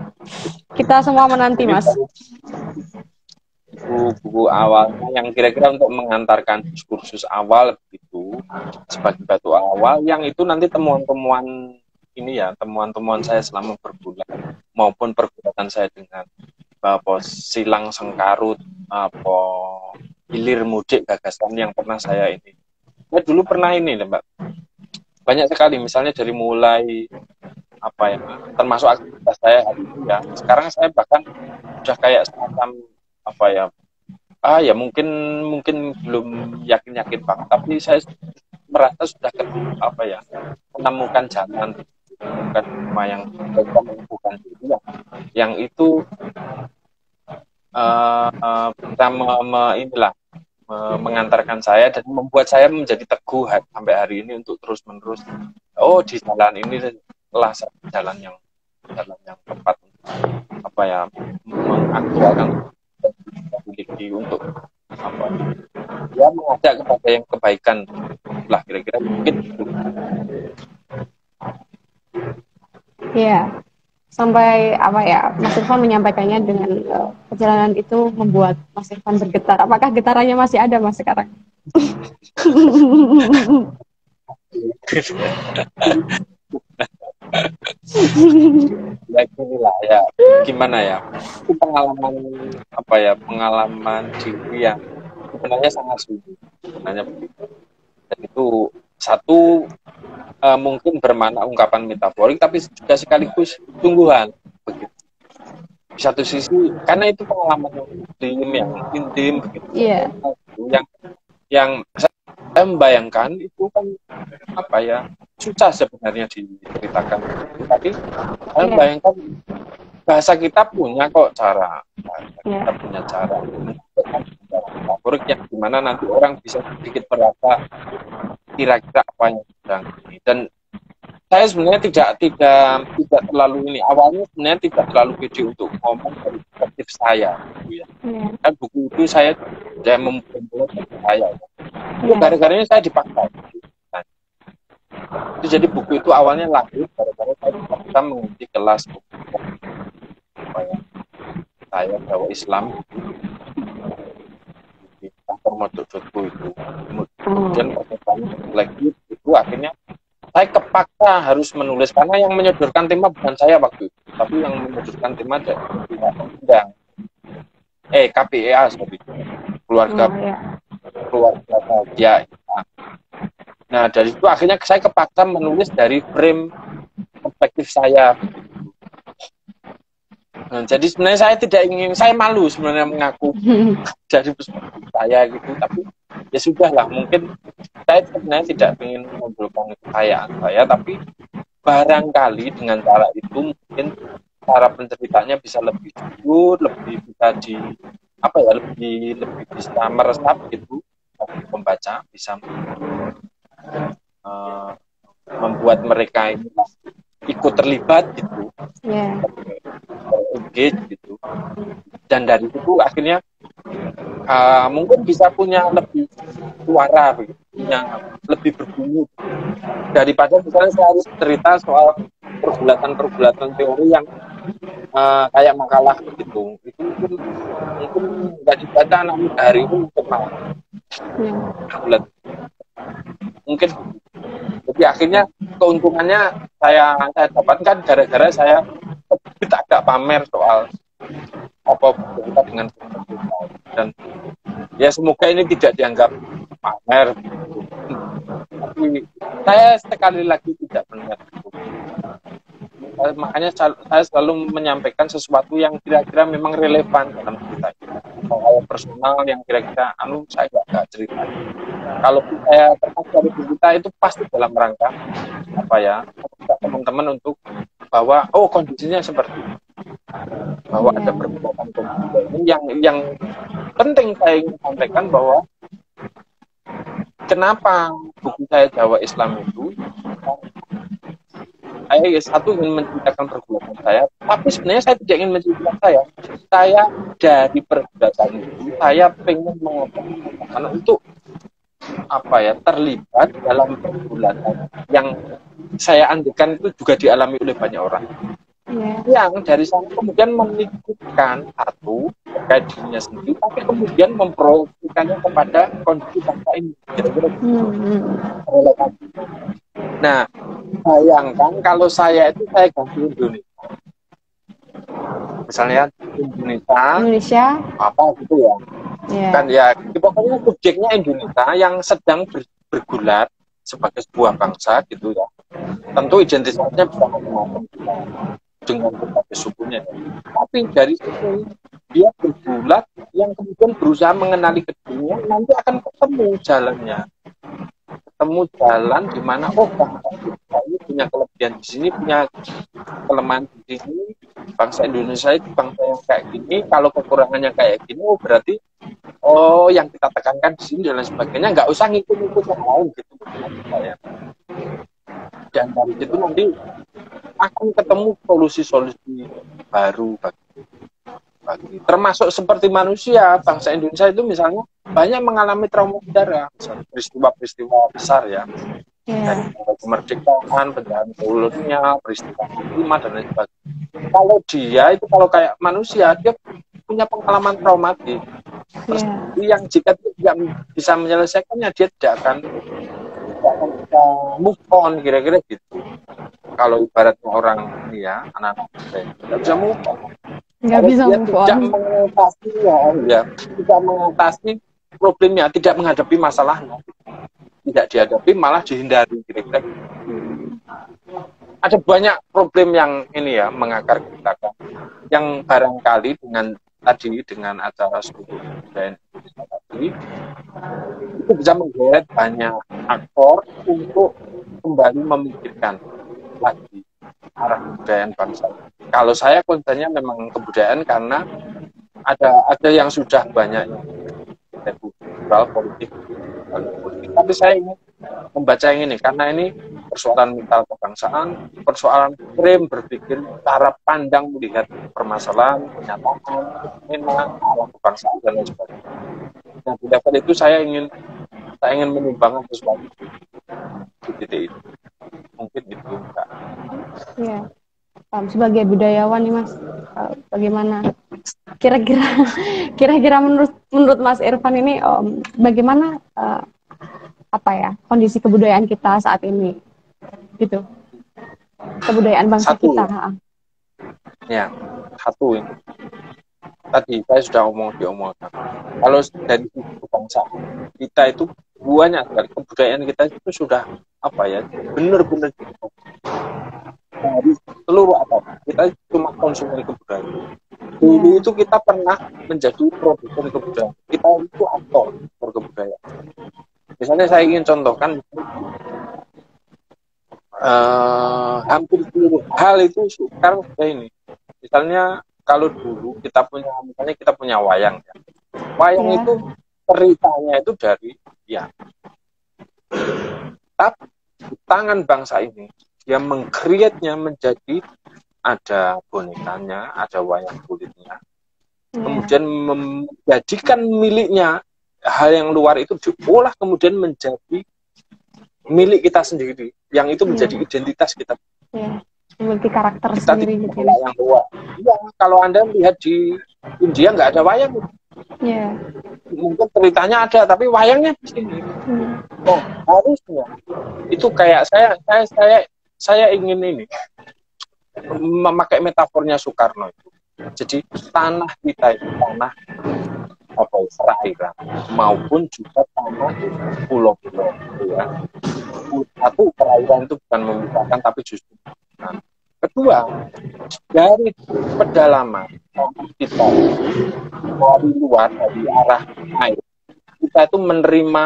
Kita semua menanti, Mas. Buku awalnya yang kira-kira untuk mengantarkan diskursus awal begitu, sebagai batu awal, yang itu nanti temuan-temuan ini ya, temuan-temuan saya selama berbulan maupun pergulatan saya dengan Silang Sengkarut, hilir mudik gagasan yang pernah saya ini. Saya dulu pernah ini, Mbak. Banyak sekali, misalnya dari mulai termasuk aktivitas saya hari ini ya. Sekarang saya bahkan sudah kayak semacam mungkin belum yakin banget, tapi saya merasa sudah menemukan jalan, menemukan tema yang bukan diri yang itu mengantarkan saya dan membuat saya menjadi teguh sampai hari ini untuk terus menerus di jalan ini adalah jalan yang tepat mengaktualkan memiliki untuk mengajak kepada yang kebaikan lah, kira-kira mungkin gitu. Ya, sampai Mas Irfan menyampaikannya dengan perjalanan itu membuat Mas Irfan bergetar. Apakah getarannya masih ada Mas sekarang? ya inilah ya, gimana ya, itu pengalaman apa ya, pengalaman diri yang sebenarnya sangat sulit sebenarnya begitu. Dan itu satu mungkin bermakna ungkapan metaforik tapi juga sekaligus sungguhan begitu. Di satu sisi karena itu pengalaman yang intim begitu, yang saya membayangkan itu kan apa ya, susah sebenarnya diceritakan, tapi saya membayangkan bahasa kita punya kok cara, kita punya cara metaforik yang dimana nanti orang bisa sedikit merasa kira-kira apa yang sedang ini. Dan saya sebenarnya tidak terlalu ini, awalnya sebenarnya tidak terlalu pede untuk ngomong dari perspektif saya gitu ya. Kan buku itu saya membuat saya itu gara-garanya saya dipaksa gitu. Nah, itu jadi buku itu awalnya lahir gara-gara saya dipaksa mengikuti kelas saya Jawa Islam di kantor Modok.co itu. Kemudian pertemuan lagi itu akhirnya saya kepaksa harus menulis karena yang menyodorkan tema bukan saya waktu itu, tapi yang menyodorkan tema dari undang KPEA seperti itu, keluarga bahagia. Nah dari itu akhirnya saya kepaksa menulis dari frame perspektif saya. Nah, jadi sebenarnya saya tidak ingin, saya malu sebenarnya mengaku dari perspektif saya gitu, tapi ya sudahlah, mungkin saya sebenarnya tidak ingin menunjukkan kekayaan saya, tapi barangkali dengan cara itu mungkin cara penceritanya bisa lebih jujur, lebih bisa lebih bisa meresap gitu, pembaca bisa membuat mereka ini ikut terlibat gitu, engage gitu, dan dari itu akhirnya mungkin bisa punya lebih suara begitu, punya lebih berbunyi daripada misalnya saya harus cerita soal pergulatan teori yang kayak makalah begitu. Itu mungkin nggak dibaca anak muda hari ini mungkin malah mungkin. Jadi akhirnya keuntungannya saya dapatkan gara-gara saya agak pamer soal apa kita dengan kita, dan ya semoga ini tidak dianggap pamer gitu. Tapi saya sekali lagi tidak melihat itu. Makanya saya selalu menyampaikan sesuatu yang kira-kira memang relevan dalam cerita kita, hal personal yang kira-kira saya nggak cerita. Kalau saya terkait dari cerita itu pasti dalam rangka teman-teman untuk bahwa kondisinya seperti ini, bahwa ada perbedaan kondisi ini yang penting saya ingin sampaikan, bahwa kenapa buku saya Jawa Islam itu saya ingin menceritakan pergulatan saya, tapi sebenarnya saya tidak ingin menceritakan saya dari pergulatan itu saya ingin mengatakan untuk terlibat dalam pergulatan yang saya andikan itu juga dialami oleh banyak orang yang dari sana kemudian memikirkan satu terkait dirinya sendiri, tapi kemudian memproyeksikannya kepada kondisi bangsa ini. Kira-kira nah, bayangkan kalau saya ganti Indonesia, misalnya Indonesia apa gitu ya, kan ya pokoknya subjeknya Indonesia yang sedang bergulat sebagai sebuah bangsa gitu ya. Tentu identitasnya bisa macam-macam dengan berbagai sukunya, tapi dari situ dia bergulat yang kemudian berusaha mengenali ke dunia, nanti akan ketemu jalannya, di mana bangsa kita ini punya kelebihan di sini, punya kelemahan di sini. Bangsa Indonesia itu bangsa yang kayak gini, kalau kekurangannya kayak gini, berarti yang kita tekankan di sini dan lain sebagainya, nggak usah ngikut-ngikut yang lain gitu. Dan dari situ nanti akan ketemu solusi-solusi baru bagi termasuk seperti manusia. Bangsa Indonesia itu misalnya banyak mengalami trauma sejarah, peristiwa-peristiwa besar ya, dari kemerdekaan, penjajahan kolonial, peristiwa kelima dan lain sebagainya. Kalau kayak manusia, dia punya pengalaman traumatik yang jika tidak bisa menyelesaikannya, dia tidak akan bisa move on, kira-kira gitu. kalau ibaratnya orang ini ya, anak-anak nggak bisa move on. Nggak bisa move on. Tidak mengatasi ya, tidak mengatasi problemnya, tidak menghadapi masalahnya, tidak dihadapi malah dihindari kira-kira. Ada banyak problem yang ini ya mengakar kita kan, yang barangkali dengan acara studi dan tadi itu bisa menggeret banyak aktor untuk kembali memikirkan lagi arah kebudayaan bangsa. Kalau saya kontennya memang kebudayaan karena ada yang sudah banyak yang kultural politik, tapi saya ingin membaca yang ini karena ini persoalan mental kebangsaan, persoalan frame berpikir, cara pandang melihat permasalahan, kenyataan, fenomena, arah kebangsaan dan lain sebagainya. Nah, di level itu saya ingin menyumbangkan sesuatu di titik itu. Mungkin itu enggak. Ya, sebagai budayawan nih Mas, bagaimana? Kira-kira menurut Mas Irfan ini bagaimana kondisi kebudayaan kita saat ini, gitu? Kebudayaan bangsa kita. Ya, satu ini. Tadi saya sudah diomongkan. Kalau dari kebangsaan kita itu banyak sekali kebudayaan kita itu sudah benar-benar dari seluruh kita cuma konsumen kebudayaan. Dulu itu kita pernah menjadi produsen kebudayaan. Kita itu aktor berkebudayaan. Misalnya saya ingin contohkan hampir seluruh hal itu sekarang sudah ini. Misalnya kalau dulu kita punya wayang ya. Wayang itu ceritanya itu dari tapi tangan bangsa ini dia meng-create-nya menjadi ada bonekanya, ada wayang kulitnya. Kemudian menjadikan miliknya hal yang luar itu diolah kemudian menjadi milik kita sendiri, yang itu menjadi identitas kita. Memiliki karakter kita sendiri gitu. Yang luar. Ya, kalau Anda lihat di India nggak ada wayang. Mungkin ceritanya ada, tapi wayangnya di sini. Nah, harusnya itu kayak saya ingin ini memakai metafornya Soekarno itu. Jadi tanah kita itu tanah perairan maupun juga tanah pulau-pulau ya. Satu, perairan itu bukan memisahkan tapi justru kedua, dari pedalaman kita dari luar, dari arah air kita itu menerima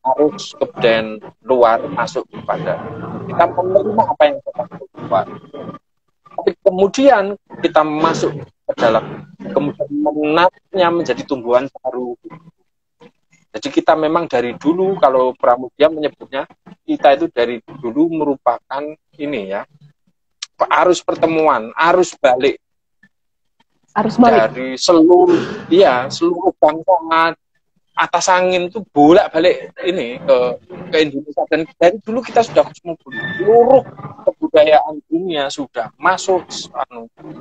arus kebudayaan luar masuk kepada kita, menerima apa yang kita keluar. Tapi kemudian kita masuk ke dalam, kemudian menatnya menjadi tumbuhan baru. Jadi kita memang dari dulu, kalau Pramudia menyebutnya, kita itu dari dulu merupakan ini ya, arus pertemuan, arus balik dari seluruh bangsa atas angin itu bolak-balik ini ke Indonesia. Dan dari dulu kita sudah kosmopolit, seluruh kebudayaan dunia sudah masuk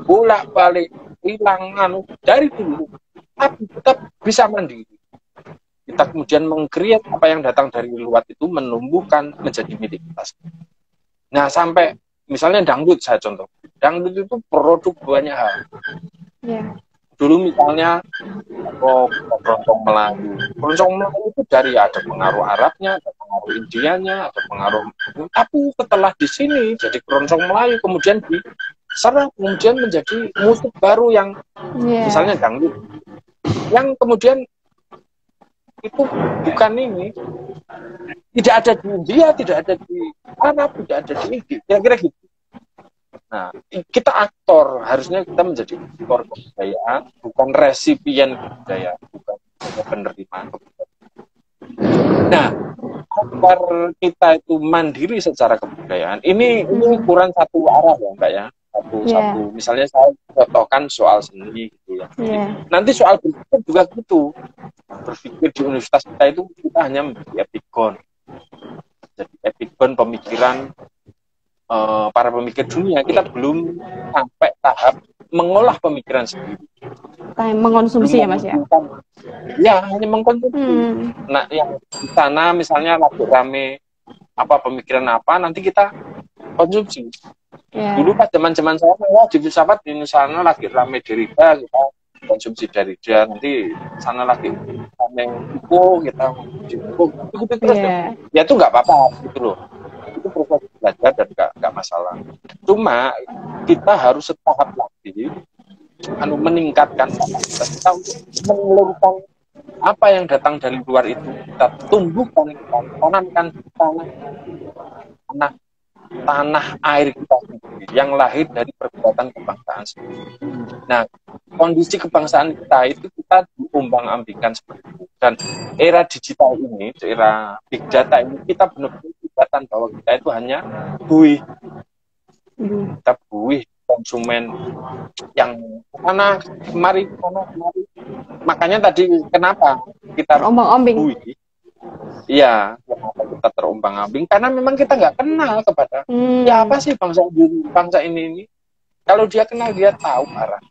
bolak-balik hilang dari dulu, tapi tetap bisa mandiri. Kita kemudian meng-create apa yang datang dari luar itu, menumbuhkan menjadi milik kita. Nah, sampai misalnya dangdut, saya contoh. Dangdut itu produk banyak hal. Dulu misalnya keroncong Melayu. Keroncong Melayu itu dari ada pengaruh Arabnya, ada pengaruh Indianya, ada pengaruh. Tapi setelah di sini jadi keroncong Melayu, kemudian diserap, kemudian menjadi musik baru yang misalnya dangdut. Yang kemudian itu bukan ini, tidak ada di India, tidak ada di Arab, tidak ada di Inggris, kira-kira gitu. Nah, kita aktor, harusnya kita menjadi aktor kebudayaan, bukan resipien kebudayaan, bukan penerima kebudayaan. Nah, agar kita itu mandiri secara kebudayaan, ini kurang satu arah ya, Mbak ya. Satu. Misalnya saya contohkan soal seni gitu ya. Nanti soal berpikir juga gitu. Berpikir di universitas kita itu kita hanya menjadi epikon. Jadi epikon pemikiran para pemikir dunia. Kita belum sampai tahap mengolah pemikiran sendiri. Mengkonsumsi ya Mas ya? Ya, hanya mengkonsumsi. Nah, yang di sana misalnya lagi rame pemikiran apa, nanti kita konsumsi. Dulu pas zaman saya di filsafat di sana lagi rame derita, kita konsumsi dari dia, nanti sana lagi rame buku, kita buku gitu terus. Ya itu nggak apa-apa gitu loh, itu proses belajar dan nggak masalah. Cuma kita harus setahap lagi meningkatkan kita untuk mengeluarkan apa yang datang dari luar itu, kita tumbuhkan, kita tanamkan tanah air kita sendiri yang lahir dari perbuatan kebangsaan sendiri. Nah, kondisi kebangsaan kita itu kita diombang-ambingkan seperti itu. Dan era digital ini, era big data ini, kita benar-benar kelihatan bahwa kita itu hanya buih. Kita buih konsumen yang mana kemari. Makanya tadi kenapa kita ombang-ambing? Iya, kenapa kita terombang-ambing? Karena memang kita nggak kenal kepada ya apa sih bangsa ini. Kalau dia kenal, dia tahu arah.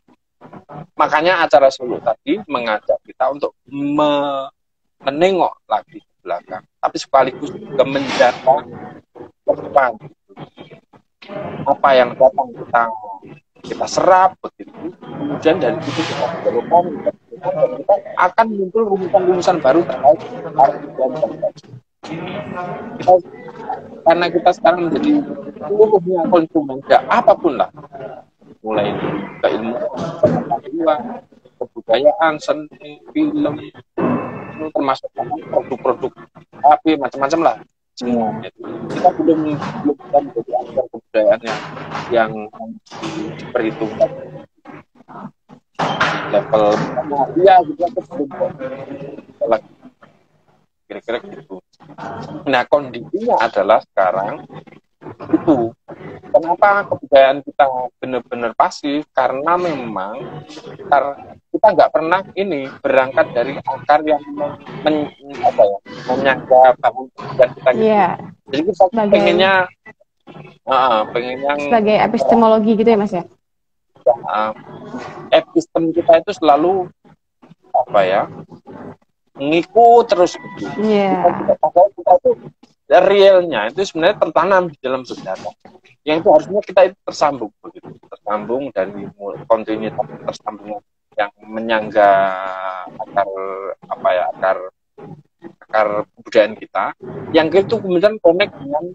Makanya acara Solo tadi mengajak kita untuk menengok lagi ke belakang, tapi sekaligus juga menjaga ke depan. Apa yang datang kita serap begitu, kemudian dari itu kita development, dan kita akan muncul rumusan-rumusan baru terkait kita, karena kita sekarang menjadi seluruhnya konsumen, ya apapun lah, mulai dari keilmuan, kebudayaan, seni, film, termasuk produk-produk HP, macam-macam lah semuanya. Kita belum bisa menjadi aktor kebudayaan yang diperhitungkan level dia juga lagi kira-kira gitu. Nah, kondisinya adalah sekarang itu kenapa kebudayaan kita benar-benar pasif, karena memang kita nggak pernah berangkat dari akar yang menyangga bangun kebudayaan kita gitu. Jadi kita pengennya sebagai epistemologi gitu ya Mas ya. Epistem kita itu selalu ngikut terus gitu. Kita itu realnya itu sebenarnya tertanam di dalam sejarah. Yang itu harusnya kita itu tersambung begitu, tersambung dari kontinuitas tersambung yang menyangga akar kebudayaan kita. Yang itu kemudian connect dengan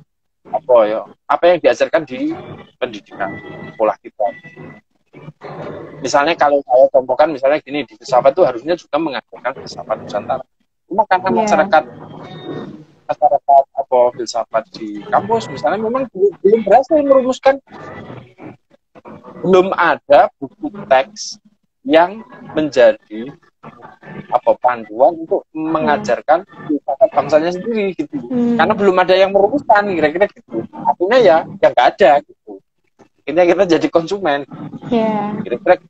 apa yang diajarkan di pendidikan sekolah kita. Misalnya kalau saya contohkan misalnya gini, di filsafat itu harusnya juga mengajarkan filsafat Nusantara. Cuma karena masyarakat filsafat di kampus misalnya memang belum berhasil merumuskan, belum ada buku teks yang menjadi panduan untuk mengajarkan filsafat bangsanya sendiri gitu. Karena belum ada yang merumuskan, kira-kira gitu. Artinya ya nggak ada gitu. Ini kita jadi konsumen. Kira-kira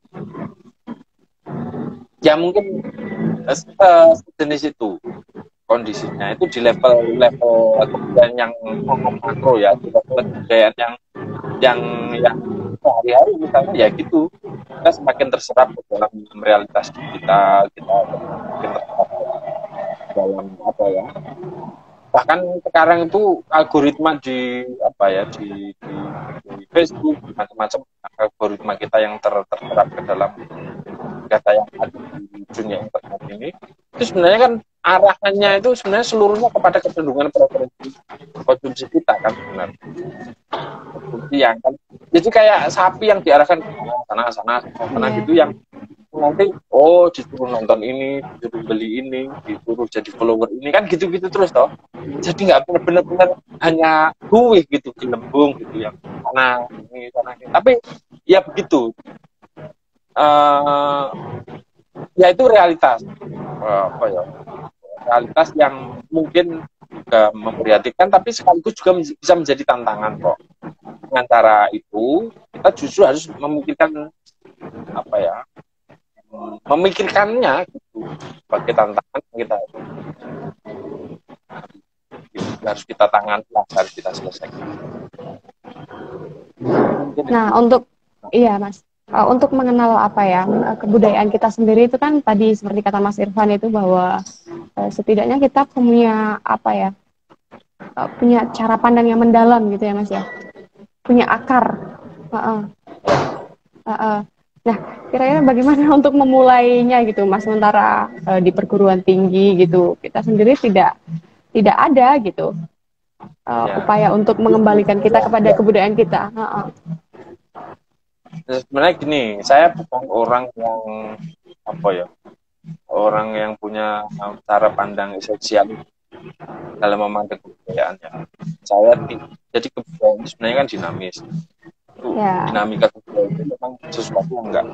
ya mungkin sejenis itu kondisinya, itu di level kebudayaan yang makro ya, di level kebudayaan yang sehari-hari misalnya ya gitu, kita semakin terserap dalam realitas kita semakin terserap dalam bahkan sekarang itu algoritma di Facebook macam-macam, algoritma kita yang terserap ke dalam data yang ada di dunia internet ini, itu sebenarnya kan arahannya itu sebenarnya seluruhnya kepada kecenderungan preferensi konsumsi kita kan sebenarnya. Konsumsi yang kan jadi kayak sapi yang diarahkan ke sana gitu, yang nanti disuruh nonton ini, disuruh beli ini, disuruh jadi follower ini kan gitu-gitu terus toh. Jadi nggak benar-benar hanya gue gitu gelembung gitu yang sana ini. Tapi ya begitu. Ya itu realitas realitas yang mungkin juga memprihatinkan, tapi sekaligus juga bisa menjadi tantangan kok. Dengan cara itu kita justru harus memikirkannya gitu sebagai tantangan kita harus kita tangani, harus kita selesaikan. Nah, untuk mengenal kebudayaan kita sendiri itu kan tadi seperti kata Mas Irfan itu bahwa setidaknya kita punya punya cara pandang yang mendalam gitu ya Mas ya. punya akar. Nah, kira-kira bagaimana untuk memulainya gitu, Mas? Sementara di perguruan tinggi gitu, kita sendiri tidak ada gitu upaya untuk mengembalikan kita kepada kebudayaan kita. Sebenarnya gini, saya bukan orang yang apa ya, orang yang punya cara pandang esensial dalam memandang kebudayaannya. Jadi kebudayaan itu sebenarnya kan dinamis. Itu dinamika kebudayaan itu memang sesuatu yang enggak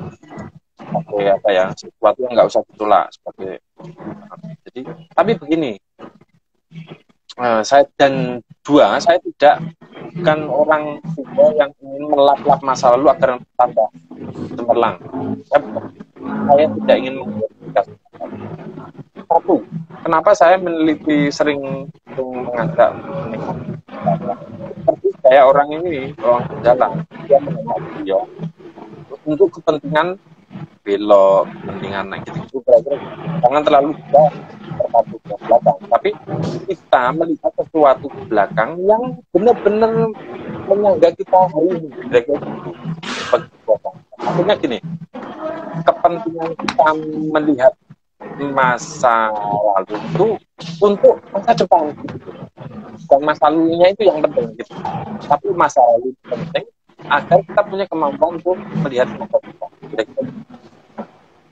sesuatu yang nggak usah ditolak sebagai. Jadi, tapi begini, saya bukan orang juga yang ingin melap-lap masa lalu agar tambah cemerlang. Saya tidak ingin membuat. Satu, kenapa saya meneliti sering mengajak seperti saya orang berjalan, dia mengenal dia untuk kepentingan belok, kepentingan gitu, jangan terlalu juga terpaku ke belakang, tapi kita melihat sesuatu ke belakang yang benar-benar menyangga kita hari ini. Maksudnya gini, kepentingan kita melihat masa lalu itu untuk masa depan gitu. Dan masa lalunya itu yang penting gitu. Tapi masa lalu itu penting agar kita punya kemampuan untuk melihat masa depan.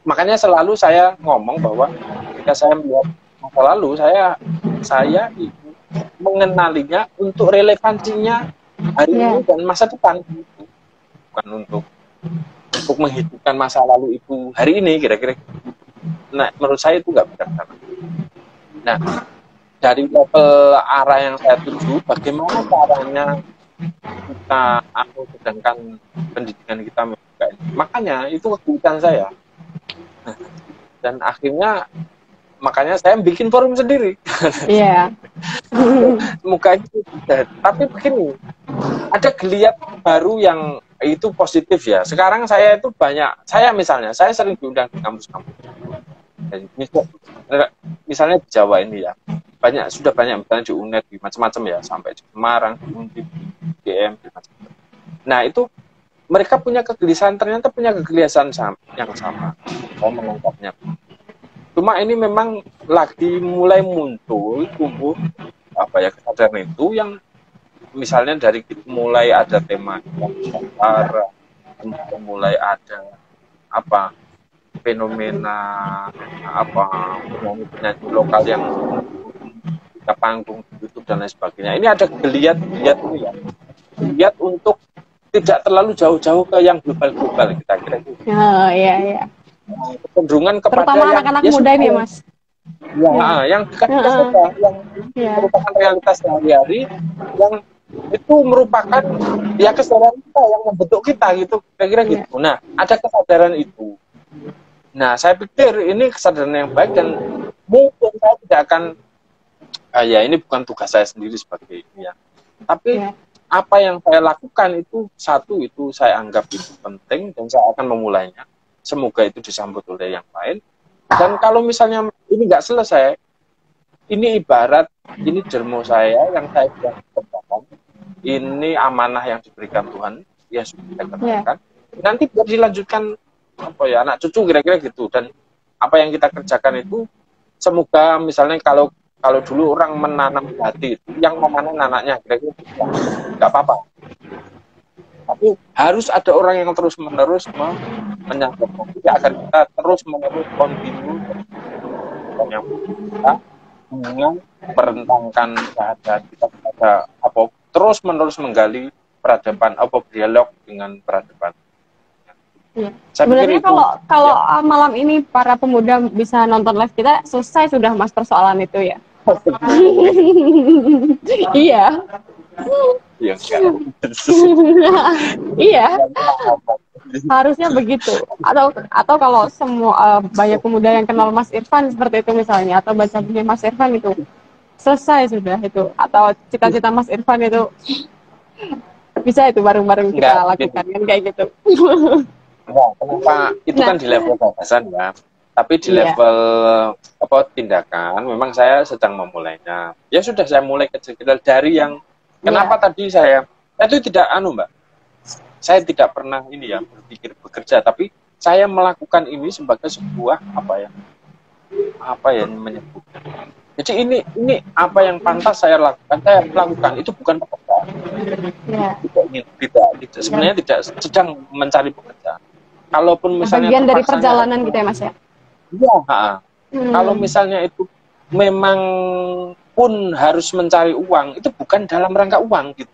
Makanya selalu saya ngomong bahwa ketika saya melihat masa lalu, saya mengenalinya untuk relevansinya hari ini dan masa depan, bukan untuk menghidupkan masa lalu itu hari ini kira-kira. Nah, menurut saya itu nggak benar. Nah, dari level arah yang saya tuju, bagaimana caranya kita sedangkan pendidikan kita makanya itu kebutuhan saya. Dan akhirnya makanya saya bikin forum sendiri. Muka itu. Tapi begini, ada geliat baru yang itu positif ya. Sekarang saya itu misalnya saya sering diundang di kampus-kampus. Misalnya di Jawa ini ya, sudah banyak misalnya di UNED, di macam-macam ya, sampai di Semarang, di Undip, di GM, di macam-macam. Nah itu mereka ternyata punya kegelisahan yang sama. Saya menangkapnya. Cuma ini memang lagi mulai muncul, tumbuh kesadaran itu yang misalnya dari mulai ada tema Nusantara, mulai ada fenomena penyanyi lokal yang kita panggung di YouTube dan lain sebagainya. Ini ada geliat itu ya, geliat untuk tidak terlalu jauh-jauh ke yang global kita kira gitu. Iya. Kecenderungan kepada terutama anak-anak muda ini, Mas. Yang dekat kita saja, yang merupakan realitas sehari-hari, yang itu merupakan kesadaran kita yang membentuk kita gitu, kira-kira gitu. Nah, ada kesadaran itu. Nah, saya pikir ini kesadaran yang baik dan mungkin saya tidak akan ini bukan tugas saya sendiri sebagai ini ya. Tapi apa yang saya lakukan itu saya anggap itu penting dan saya akan memulainya. Semoga itu disambut oleh yang lain. Dan kalau misalnya ini nggak selesai, ini ibarat ini dermo saya yang saya sudah kerjakan. Ini amanah yang diberikan Tuhan, ya sudah saya kerjakan. Nanti biar dilanjutkan anak cucu kira-kira gitu. Dan apa yang kita kerjakan itu semoga misalnya kalau dulu orang menanam hati, yang memanen anaknya kira-kira nggak apa-apa. Tapi harus ada orang yang terus-menerus menyampaikan. Tidak akan kita terus-menerus kontinu yang kita dengan merentangkan kehadiran kita pada terus-menerus menggali peradaban dialog dengan peradaban. Sebenarnya kalau malam ini para pemuda bisa nonton live kita, selesai sudah Mas persoalan itu ya. Iya. Iya. Harusnya begitu. Atau kalau semua banyak pemuda yang kenal Mas Irfan seperti itu misalnya, atau baca buku Mas Irfan itu, selesai sudah itu. Atau cita-cita Mas Irfan itu bisa itu bareng-bareng kita lakukan kan kayak gitu. Kenapa? Itu kan di level gagasan ya. Tapi di level tindakan, memang saya sedang memulainya. Ya sudah, saya mulai kecil-kecil dari yang kenapa tadi saya itu tidak Mbak. Saya tidak pernah ini ya berpikir bekerja, tapi saya melakukan ini sebagai sebuah apa ya menyebutnya. Jadi ini apa yang pantas saya lakukan itu bukan pekerjaan. Ya. Tidak sebenarnya tidak sedang mencari pekerjaan. Kalaupun misalnya bagian dari perjalanan gitu ya Mas ya. Iya. Kalau misalnya itu memang pun harus mencari uang, itu bukan dalam rangka uang gitu,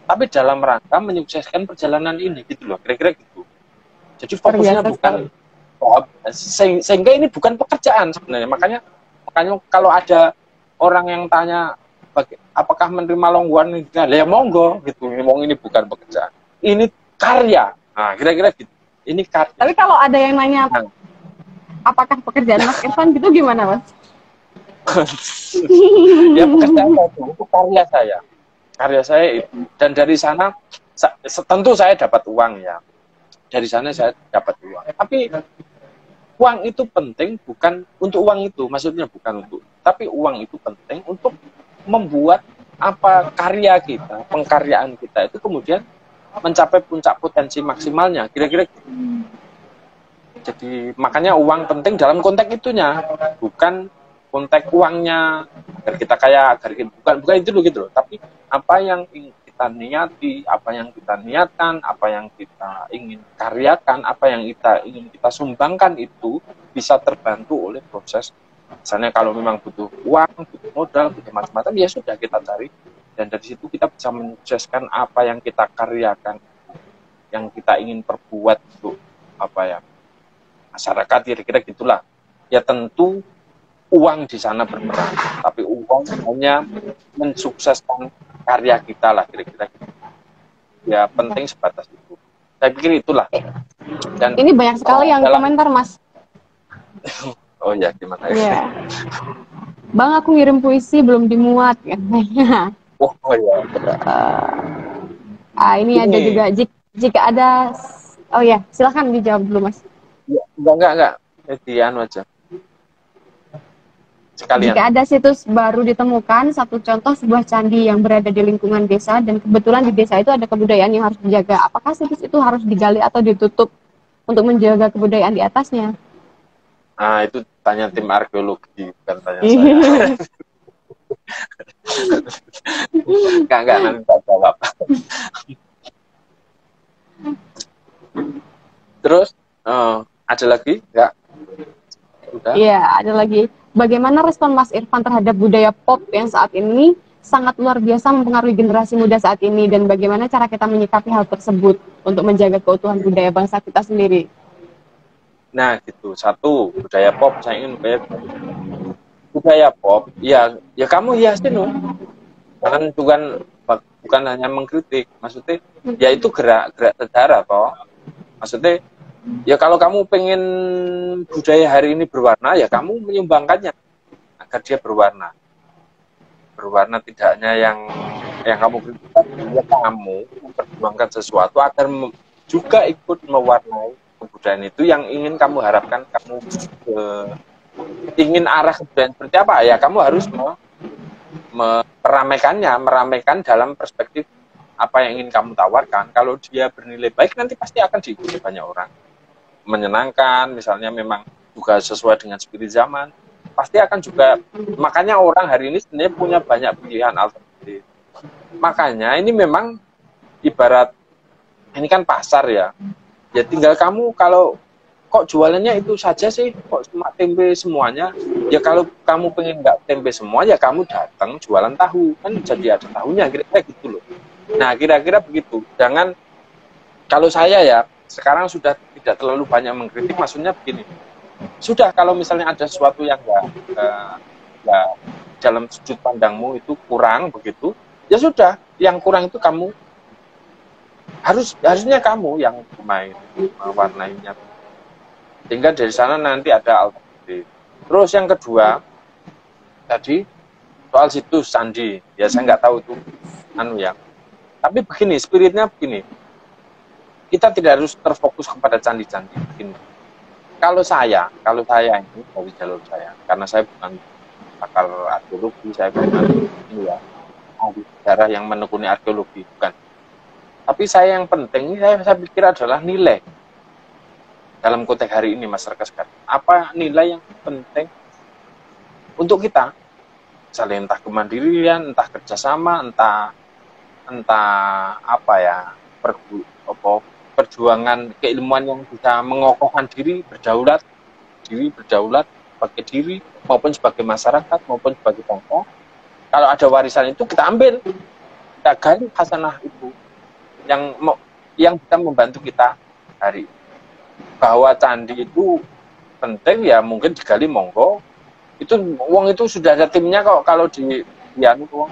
tapi dalam rangka menyukseskan perjalanan ini gitu loh, kira-kira gitu. Jadi fokusnya bukan sehingga ini bukan pekerjaan sebenarnya. Makanya kalau ada orang yang tanya apakah menerima longguan ini, ya monggo gitu. Ini bukan pekerjaan, ini karya. Nah, kira-kira gitu. Ini karya. Tapi kalau ada yang nanya apakah pekerjaan Mas Irfan gitu gimana Mas? Ya pekerjaan itu karya saya itu, dan dari sana tentu saya dapat uang ya, dari sana saya dapat uang, tapi uang itu penting bukan untuk uang itu, maksudnya bukan untuk, tapi uang itu penting untuk membuat karya kita, pengkaryaan kita itu kemudian mencapai puncak potensi maksimalnya, kira-kira gitu. Jadi makanya uang penting dalam konteks itunya, bukan konteks uangnya agar kita kaya, bukan itu loh gitu loh, tapi apa yang ingin kita niati, apa yang kita niatkan, apa yang kita ingin karyakan, apa yang kita ingin kita sumbangkan itu bisa terbantu oleh proses. Misalnya kalau memang butuh uang, butuh modal, butuh macam-macam, ya sudah kita cari, dan dari situ kita bisa menyukseskan apa yang kita karyakan, yang kita ingin perbuat untuk masyarakat, kira-kira gitulah. Ya tentu uang di sana berperan, tapi uang hanya mensukseskan karya kita lah, kira-kira gitu. Ya penting sebatas itu. Saya pikir itulah. Dan ini banyak sekali yang komentar Mas. Oh ya, gimana ya? Bang, aku ngirim puisi belum dimuat katanya. Oh ya. Ini ada juga jika ada. Oh ya, silahkan dijawab dulu Mas. Ya, enggak. Edian aja. Sekalian. Jika ada situs baru ditemukan, satu contoh sebuah candi yang berada di lingkungan desa dan kebetulan di desa itu ada kebudayaan yang harus dijaga, apakah situs itu harus digali atau ditutup untuk menjaga kebudayaan di atasnya? Nah, itu tanya tim arkeologi, bukan tanya saya. Enggak, nanti tak jawab. Terus, ada lagi? Enggak? Iya, ada lagi. Bagaimana respon Mas Irfan terhadap budaya pop yang saat ini sangat luar biasa mempengaruhi generasi muda saat ini, dan bagaimana cara kita menyikapi hal tersebut untuk menjaga keutuhan budaya bangsa kita sendiri? Nah, gitu. Satu, budaya pop, saya ingin budaya pop, ya kamu hiasin loh. Bukan hanya mengkritik, maksudnya ya itu gerak sejarah toh. Maksudnya ya kalau kamu pengen budaya hari ini berwarna, ya kamu menyumbangkannya agar dia berwarna tidak hanya yang kamu kritikkan, ya kamu memperjuangkan sesuatu agar juga ikut mewarnai kebudayaan itu yang ingin kamu harapkan. Kamu ingin arah kebudayaan seperti apa, ya kamu harus meramaikan dalam perspektif apa yang ingin kamu tawarkan. Kalau dia bernilai baik, nanti pasti akan diikuti banyak orang. Menyenangkan, misalnya memang juga sesuai dengan spirit zaman, pasti akan juga. Makanya orang hari ini sebenarnya punya banyak pilihan alternatif. Makanya ini memang ibarat ini kan pasar ya. Ya tinggal kamu, kalau kok jualannya itu saja sih, kok cuma tempe semuanya, ya kalau kamu pengen nggak tempe semua, ya kamu datang jualan tahu, kan jadi ada tahunya, kira-kira gitu loh. Nah, kira-kira begitu. Jangan, kalau saya ya sekarang sudah tidak terlalu banyak mengkritik, maksudnya begini, sudah kalau misalnya ada sesuatu yang nggak dalam sudut pandangmu itu kurang begitu, ya sudah, yang kurang itu kamu harusnya kamu yang mewarnainya, sehingga dari sana nanti ada alternatif. Terus yang kedua tadi soal situs candi, ya saya nggak tahu itu tapi begini, spiritnya begini, kita tidak harus terfokus kepada candi-candi. Begini, kalau saya ini dari jalur saya, karena saya bukan pakar arkeologi, saya bukan ahli sejarah yang menekuni arkeologi, bukan. Tapi yang penting saya pikir adalah nilai dalam konteks hari ini masyarakat sekarang. Apa nilai yang penting untuk kita? Misalnya entah kemandirian, entah kerjasama, entah apa ya, perjuangan keilmuan yang bisa mengokohkan diri, berdaulat sebagai diri maupun sebagai masyarakat maupun sebagai bangsa. Kalau ada warisan itu kita ambil, kita gali hasanah itu yang bisa membantu kita hari ini. Bahwa candi itu penting ya mungkin digali, monggo. Itu uang itu sudah ada timnya kok, kalau di uang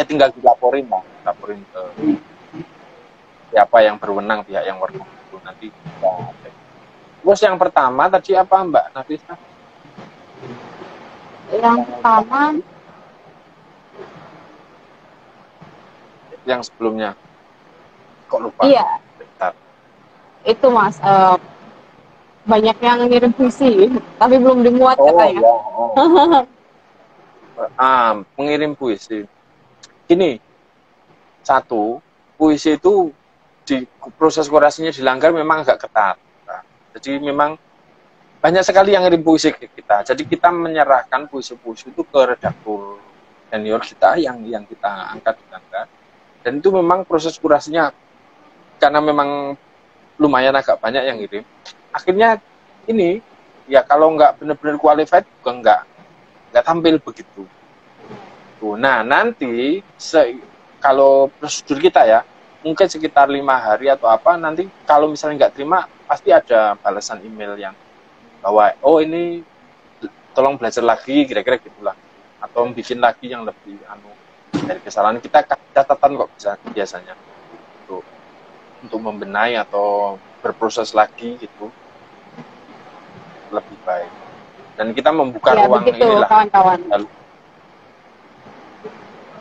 tinggal dilaporin ke siapa yang berwenang, pihak yang berwenang itu nanti kita. Terus yang pertama tadi apa Mbak Nafisa? Yang pertama yang sebelumnya kok lupa? Iya. Bentar. Itu Mas, banyak yang ngirim puisi tapi belum dimuat katanya. Ya. Pengirim puisi. Gini, satu, puisi itu di proses kurasinya dilanggar memang agak ketat. Nah, jadi memang banyak sekali yang ngirim puisi ke kita. Jadi kita menyerahkan puisi-puisi itu ke redaktur senior kita yang kita angkat dilanggar. Dan itu memang proses kurasinya karena memang lumayan agak banyak yang ngirim. Akhirnya ini ya kalau nggak benar-benar qualified juga nggak tampil begitu. Nah nanti kalau prosedur kita ya mungkin sekitar 5 hari atau apa, nanti kalau misalnya nggak terima pasti ada balasan email yang bahwa oh ini tolong belajar lagi, kira-kira gitulah, atau bikin lagi yang lebih dari kesalahan kita, catatan kok biasanya untuk membenahi atau berproses lagi gitu lebih baik. Dan kita membuka ruang begitu, inilah kawan-kawan.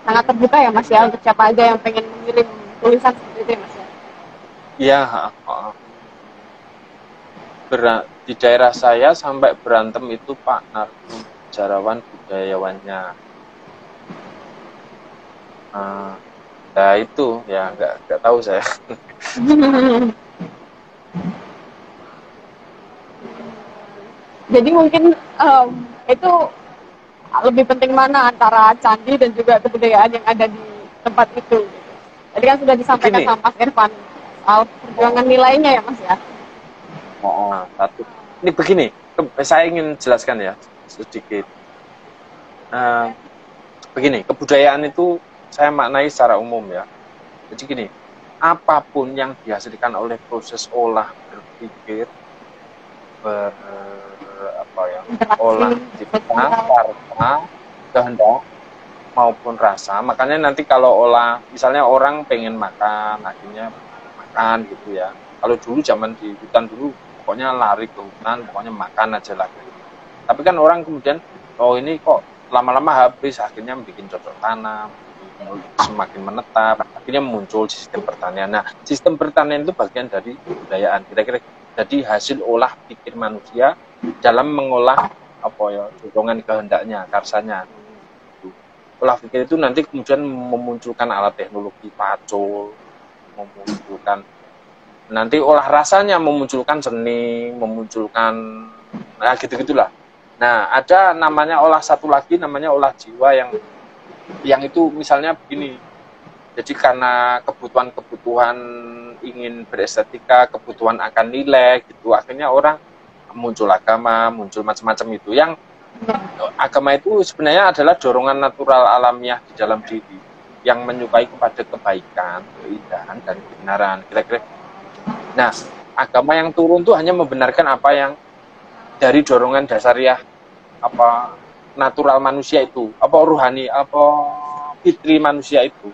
Sangat terbuka ya Mas ya untuk siapa aja yang pengen mengirim tulisan seperti itu ya Mas ya. Iya, di daerah saya sampai berantem itu Pak Narjarawan budayawannya. Nah itu ya nggak tahu saya. Jadi mungkin itu lebih penting mana antara candi dan juga kebudayaan yang ada di tempat itu. Tadi kan sudah disampaikan sama Mas Irfan soal perjuangan nilainya ya Mas ya. Satu. Ini begini, saya ingin jelaskan ya sedikit. Begini, kebudayaan itu saya maknai secara umum ya. Jadi gini, apapun yang dihasilkan oleh proses olah berpikir, olah cipta, karma, kehendak maupun rasa. Makanya nanti kalau misalnya orang pengen makan, akhirnya makan gitu ya. Kalau dulu zaman di hutan dulu, pokoknya lari ke hutan, pokoknya makan aja lagi. Tapi kan orang kemudian, oh ini kok lama-lama habis, akhirnya bikin cocok tanam, semakin menetap, akhirnya muncul sistem pertanian. Nah, sistem pertanian itu bagian dari kebudayaan. Kira-kira jadi hasil olah pikir manusia dalam mengolah dorongan kehendaknya, karsanya. Olah pikir itu nanti kemudian memunculkan alat teknologi pacul, memunculkan nanti olah rasanya, memunculkan seni, memunculkan gitu-gitulah. Nah, ada namanya olah satu lagi, namanya olah jiwa yang itu misalnya begini. Jadi karena kebutuhan ingin berestetika, kebutuhan akan nilai gitu, akhirnya orang muncul agama, muncul macam-macam itu. Yang agama itu sebenarnya adalah dorongan natural alamiah di dalam diri yang menyukai kepada kebaikan, keindahan dan kebenaran, kira-kira. Nah, agama yang turun itu hanya membenarkan apa yang dari dorongan dasariah natural manusia itu, ruhani, fitri manusia itu.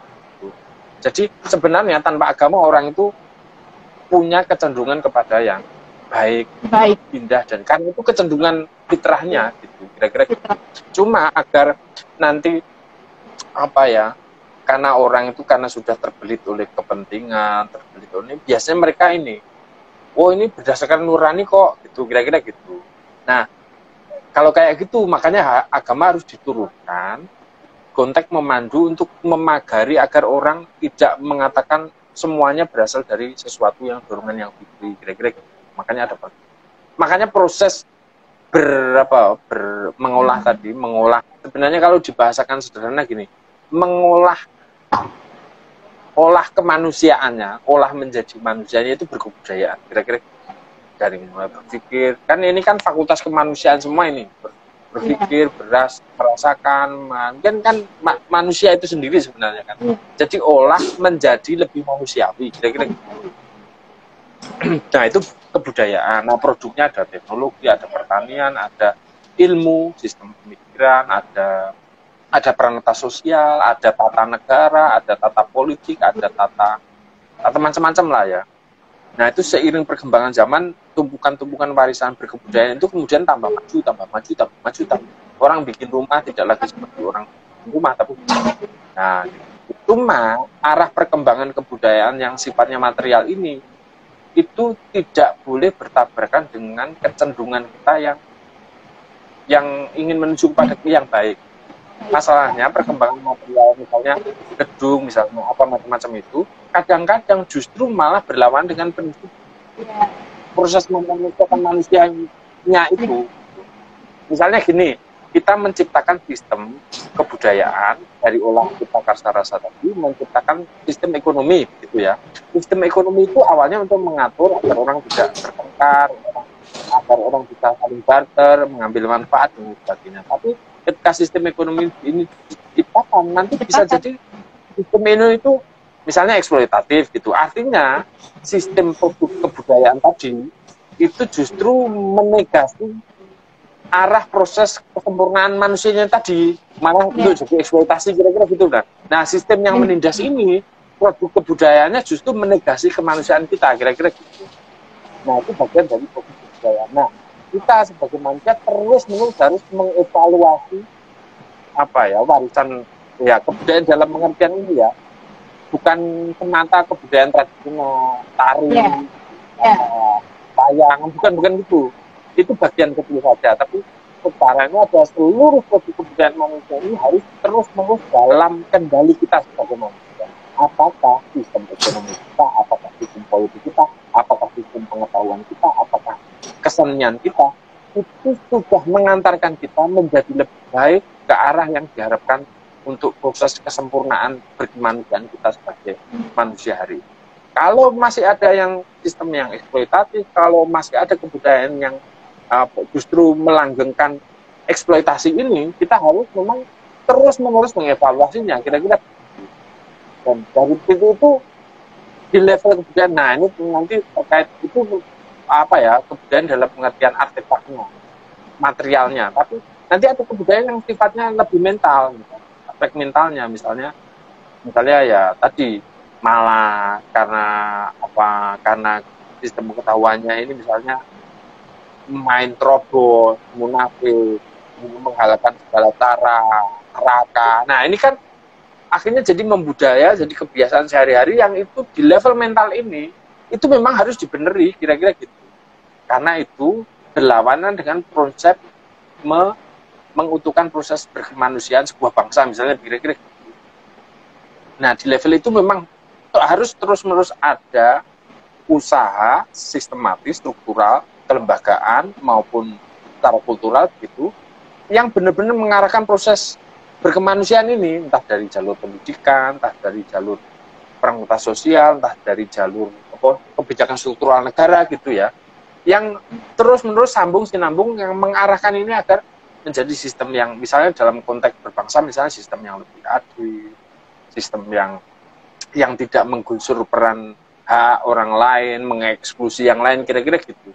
Jadi sebenarnya tanpa agama orang itu punya kecenderungan kepada yang baik, indah, dan kan itu kecenderungan fitrahnya gitu, kira-kira gitu. Cuma agar nanti karena orang itu karena sudah terbelit oleh kepentingan, terbelit oleh biasanya mereka ini berdasarkan nurani kok gitu, kira-kira gitu. Nah, kalau kayak gitu makanya agama harus diturunkan konteks memandu untuk memagari agar orang tidak mengatakan semuanya berasal dari sesuatu yang dorongan yang fitri, kira-kira gitu. Makanya proses mengolah tadi, sebenarnya kalau dibahasakan sederhana gini, mengolah kemanusiaannya, olah menjadi manusianya itu berkebudayaan, kira-kira dari mulai berpikir, kan ini kan fakultas kemanusiaan semua ini, berpikir, merasakan, kan manusia itu sendiri sebenarnya kan, jadi olah menjadi lebih manusiawi, kira-kira gitu. Nah itu kebudayaan. Nah produknya ada teknologi, ada pertanian, ada ilmu, sistem pemikiran, ada peranata sosial, ada tata negara, ada tata politik, ada tata macam-macam lah ya. Nah itu seiring perkembangan zaman, tumpukan-tumpukan warisan berkebudayaan itu kemudian tambah maju. Orang bikin rumah tidak lagi seperti orang rumah, tapi nah cuma arah perkembangan kebudayaan yang sifatnya material ini itu tidak boleh bertabrakan dengan kecenderungan kita yang ingin menuju pada yang baik. Masalahnya perkembangan material, misalnya gedung, misalnya apa macam-macam itu, kadang-kadang justru malah berlawan dengan proses memanusiakan manusianya itu. Misalnya gini, kita menciptakan sistem kebudayaan dari olah kita karsa rasa tadi, menciptakan sistem ekonomi gitu ya. Sistem ekonomi itu awalnya untuk mengatur agar orang tidak bertengkar, agar orang bisa saling barter, mengambil manfaat dan sebagainya. Tapi ketika sistem ekonomi ini diciptakan, nanti bisa jadi sistem ini itu misalnya eksploitatif gitu. Artinya sistem kebudayaan tadi itu justru menegasi arah proses kesempurnaan manusianya tadi, malah untuk jadi eksploitasi, kira-kira gitu. Nah sistem yang menindas ini, produk kebudayaannya justru menegasi kemanusiaan kita, kira-kira gitu. Nah itu bagian dari produk kebudayaan. Nah kita sebagai manusia terus-menerus harus mengevaluasi warisan kebudayaan dalam pengertian ini ya, bukan semata kebudayaan tradisional, tari, wayang, bukan gitu. Itu bagian kecil saja, tapi sekarang ada seluruh produk kebudayaan manusia ini harus terus-menerus dalam kendali kita sebagai manusia. Apakah sistem ekonomi kita, apakah sistem politik kita, apakah sistem pengetahuan kita, apakah kesenian kita, itu sudah mengantarkan kita menjadi lebih baik ke arah yang diharapkan untuk proses kesempurnaan berkemanusiaan kita sebagai manusia hari ini. Kalau masih ada yang sistem yang eksploitatif, kalau masih ada kebudayaan yang justru melanggengkan eksploitasi ini, kita harus memang terus-menerus mengevaluasinya, kira-kira. Dan dari itu di level kebudayaan, nah ini nanti terkait itu kebudayaan dalam pengertian artefaknya, materialnya, tapi nanti ada kebudayaan yang sifatnya lebih mental, aspek mentalnya, misalnya ya tadi malah karena sistem pengetahuannya ini misalnya main terobos, munafik, menghalalkan segala cara, neraka. Nah ini kan akhirnya jadi membudaya, jadi kebiasaan sehari-hari yang itu di level mental ini, itu memang harus dibeneri, kira-kira gitu. Karena itu berlawanan dengan konsep mengutuhkan proses berkemanusiaan sebuah bangsa, misalnya kira-kira gitu. Nah di level itu memang harus terus-menerus ada usaha sistematis, struktural, kelembagaan maupun secara kultural gitu, yang benar-benar mengarahkan proses berkemanusiaan ini, entah dari jalur pendidikan, entah dari jalur peranata sosial, entah dari jalur kebijakan struktural negara gitu ya, yang terus-menerus sambung sinambung yang mengarahkan ini agar menjadi sistem yang misalnya dalam konteks berbangsa, misalnya sistem yang lebih adil, sistem yang tidak menggusur peran hak orang lain, mengeksklusi yang lain, kira-kira gitu.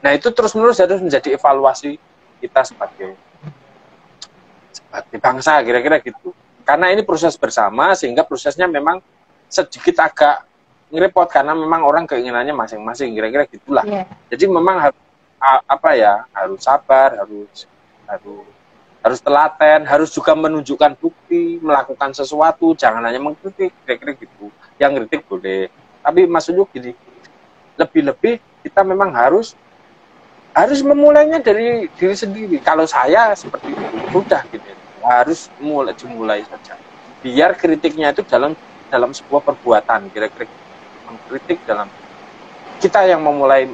Nah itu terus-menerus harus menjadi evaluasi kita sebagai bangsa, kira-kira gitu. Karena ini proses bersama, sehingga prosesnya memang sedikit agak ngerepot, karena memang orang keinginannya masing-masing, kira-kira gitulah. Jadi memang harus sabar, harus telaten, harus juga menunjukkan bukti, melakukan sesuatu, jangan hanya mengkritik, kira-kira gitu. Yang kritik boleh, tapi maksudnya gini, lebih-lebih kita memang harus memulainya dari diri sendiri. Kalau saya seperti itu, sudah gitu, harus dimulai saja. Biar kritiknya itu dalam sebuah perbuatan, kira-kira. mengkritik, dalam kita yang memulai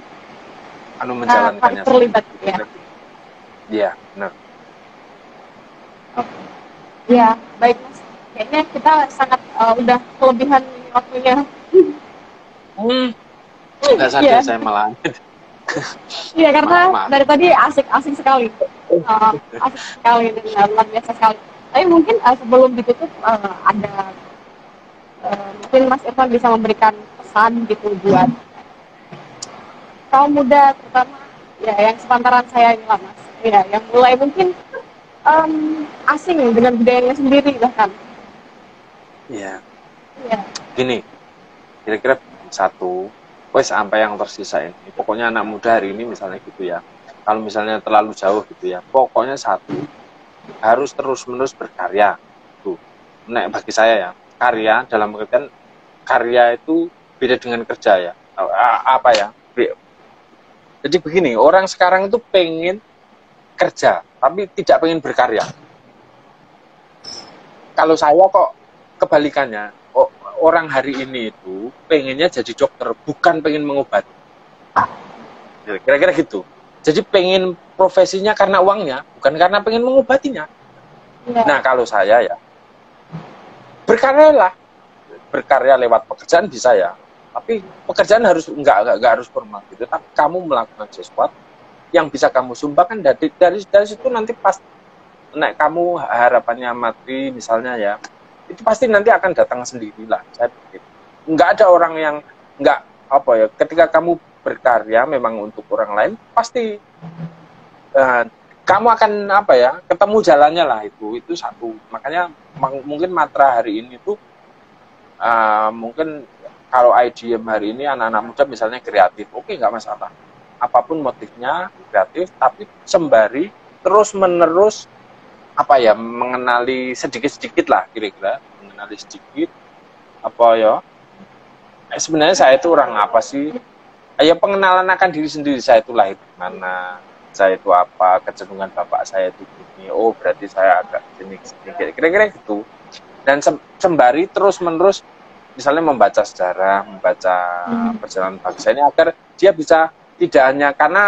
menjalankannya. Terlibat ya. Iya, benar. Ya, baik Mas. Kayaknya kita sangat udah kelebihan waktunya. Nggak sadar saya malah. Iya, karena dari tadi asik sekali. Asik sekali dan luar biasa sekali. Tapi mungkin sebelum ditutup ada mungkin Mas Irfan bisa memberikan pesan gitu buat kaum muda terutama ya yang sepantaran saya ini lah Mas. Ya, yang mulai mungkin asing dengan budayanya sendiri bahkan. Iya. Gini, kira-kira satu, wes sampai yang tersisa ini. Pokoknya anak muda hari ini misalnya gitu ya. Kalau misalnya terlalu jauh gitu ya, pokoknya satu, harus terus-menerus berkarya. Tuh, bagi saya ya, karya dalam artian karya itu beda dengan kerja ya. Apa ya? Jadi begini, orang sekarang itu pengen kerja, tapi tidak pengen berkarya. Kalau saya kok kebalikannya, orang hari ini itu pengennya jadi dokter, bukan pengen mengobati. Kira-kira gitu. Jadi pengen profesinya karena uangnya, bukan karena pengen mengobatinya. Ya. Nah kalau saya ya, berkaryalah. Berkarya lewat pekerjaan bisa ya, tapi pekerjaan harus nggak harus formal gitu. Tapi kamu melakukan sesuatu yang bisa kamu sumbangkan dari situ nanti pas kamu harapannya mati misalnya ya, itu pasti nanti akan datang sendirilah. Saya pikir nggak ada orang yang nggak apa ya, ketika kamu berkarya memang untuk orang lain pasti kamu akan apa ya, ketemu jalannya lah. Itu satu. Makanya mungkin mantra hari ini tuh mungkin kalau IDM hari ini anak-anak muda misalnya kreatif, oke, nggak masalah, apapun motifnya kreatif, tapi sembari terus menerus apa ya, mengenali sedikit lah, kira-kira mengenali sedikit apa ya, sebenarnya saya itu orang apa sih, ya pengenalan akan diri sendiri. Saya itu lahir di mana, saya itu apa, kecenderungan bapak saya itu gini, oh berarti saya agak gini, kira-kira gitu. Dan sembari terus menerus misalnya membaca sejarah, membaca perjalanan bangsa ini, agar dia bisa tidak hanya, karena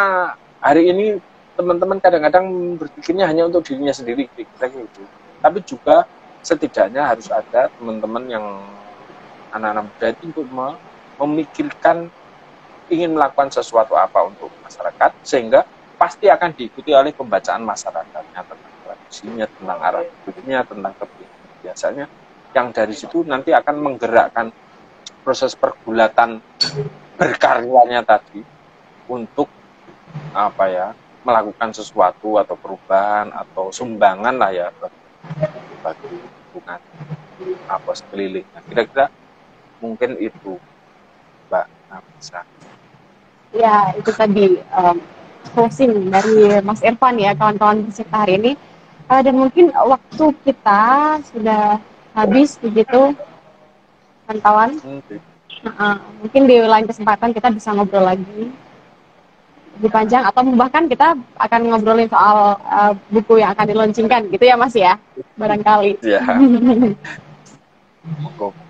hari ini teman-teman kadang-kadang berpikirnya hanya untuk dirinya sendiri, gitu. Tapi juga setidaknya harus ada teman-teman yang anak-anak muda itu untuk memikirkan ingin melakukan sesuatu apa untuk masyarakat, sehingga pasti akan diikuti oleh pembacaan masyarakatnya tentang tradisinya, tentang arah hidupnya, tentang kebiasaan. Biasanya yang dari situ nanti akan menggerakkan proses pergulatan berkaryanya tadi untuk apa ya, melakukan sesuatu atau perubahan atau sumbangan lah ya bagi lingkungan apa sekelilingnya. Kira-kira mungkin itu Mbak Nafisa. Ya, itu tadi closing dari Mas Irfan ya, kawan-kawan peserta hari ini. Dan mungkin waktu kita sudah habis begitu, kawan-kawan. Mungkin di lain kesempatan kita bisa ngobrol lagi lebih panjang, atau bahkan kita akan ngobrolin soal buku yang akan dilaunchingkan gitu ya Mas ya, barangkali. Ya.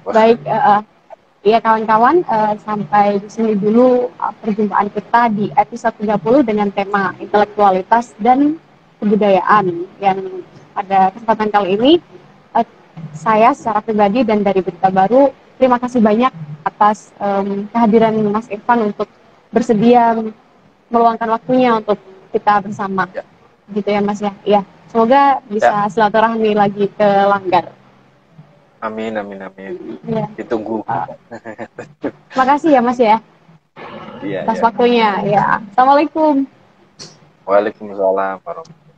Baik, ya kawan-kawan, sampai di sini dulu perjumpaan kita di episode 30 dengan tema intelektualitas dan kebudayaan, yang pada kesempatan kali ini saya secara pribadi dan dari Berita Baru terima kasih banyak atas kehadiran Mas Irfan untuk bersedia meluangkan waktunya untuk kita bersama, gitu ya Mas ya. Ya, semoga bisa silaturahmi lagi ke Langgar. Amin. Ya. Ditunggu. Makasih ya Mas ya. Iya. Atas waktunya. Ya. Assalamualaikum. Waalaikumsalam warahmatullahi wabarakatuh.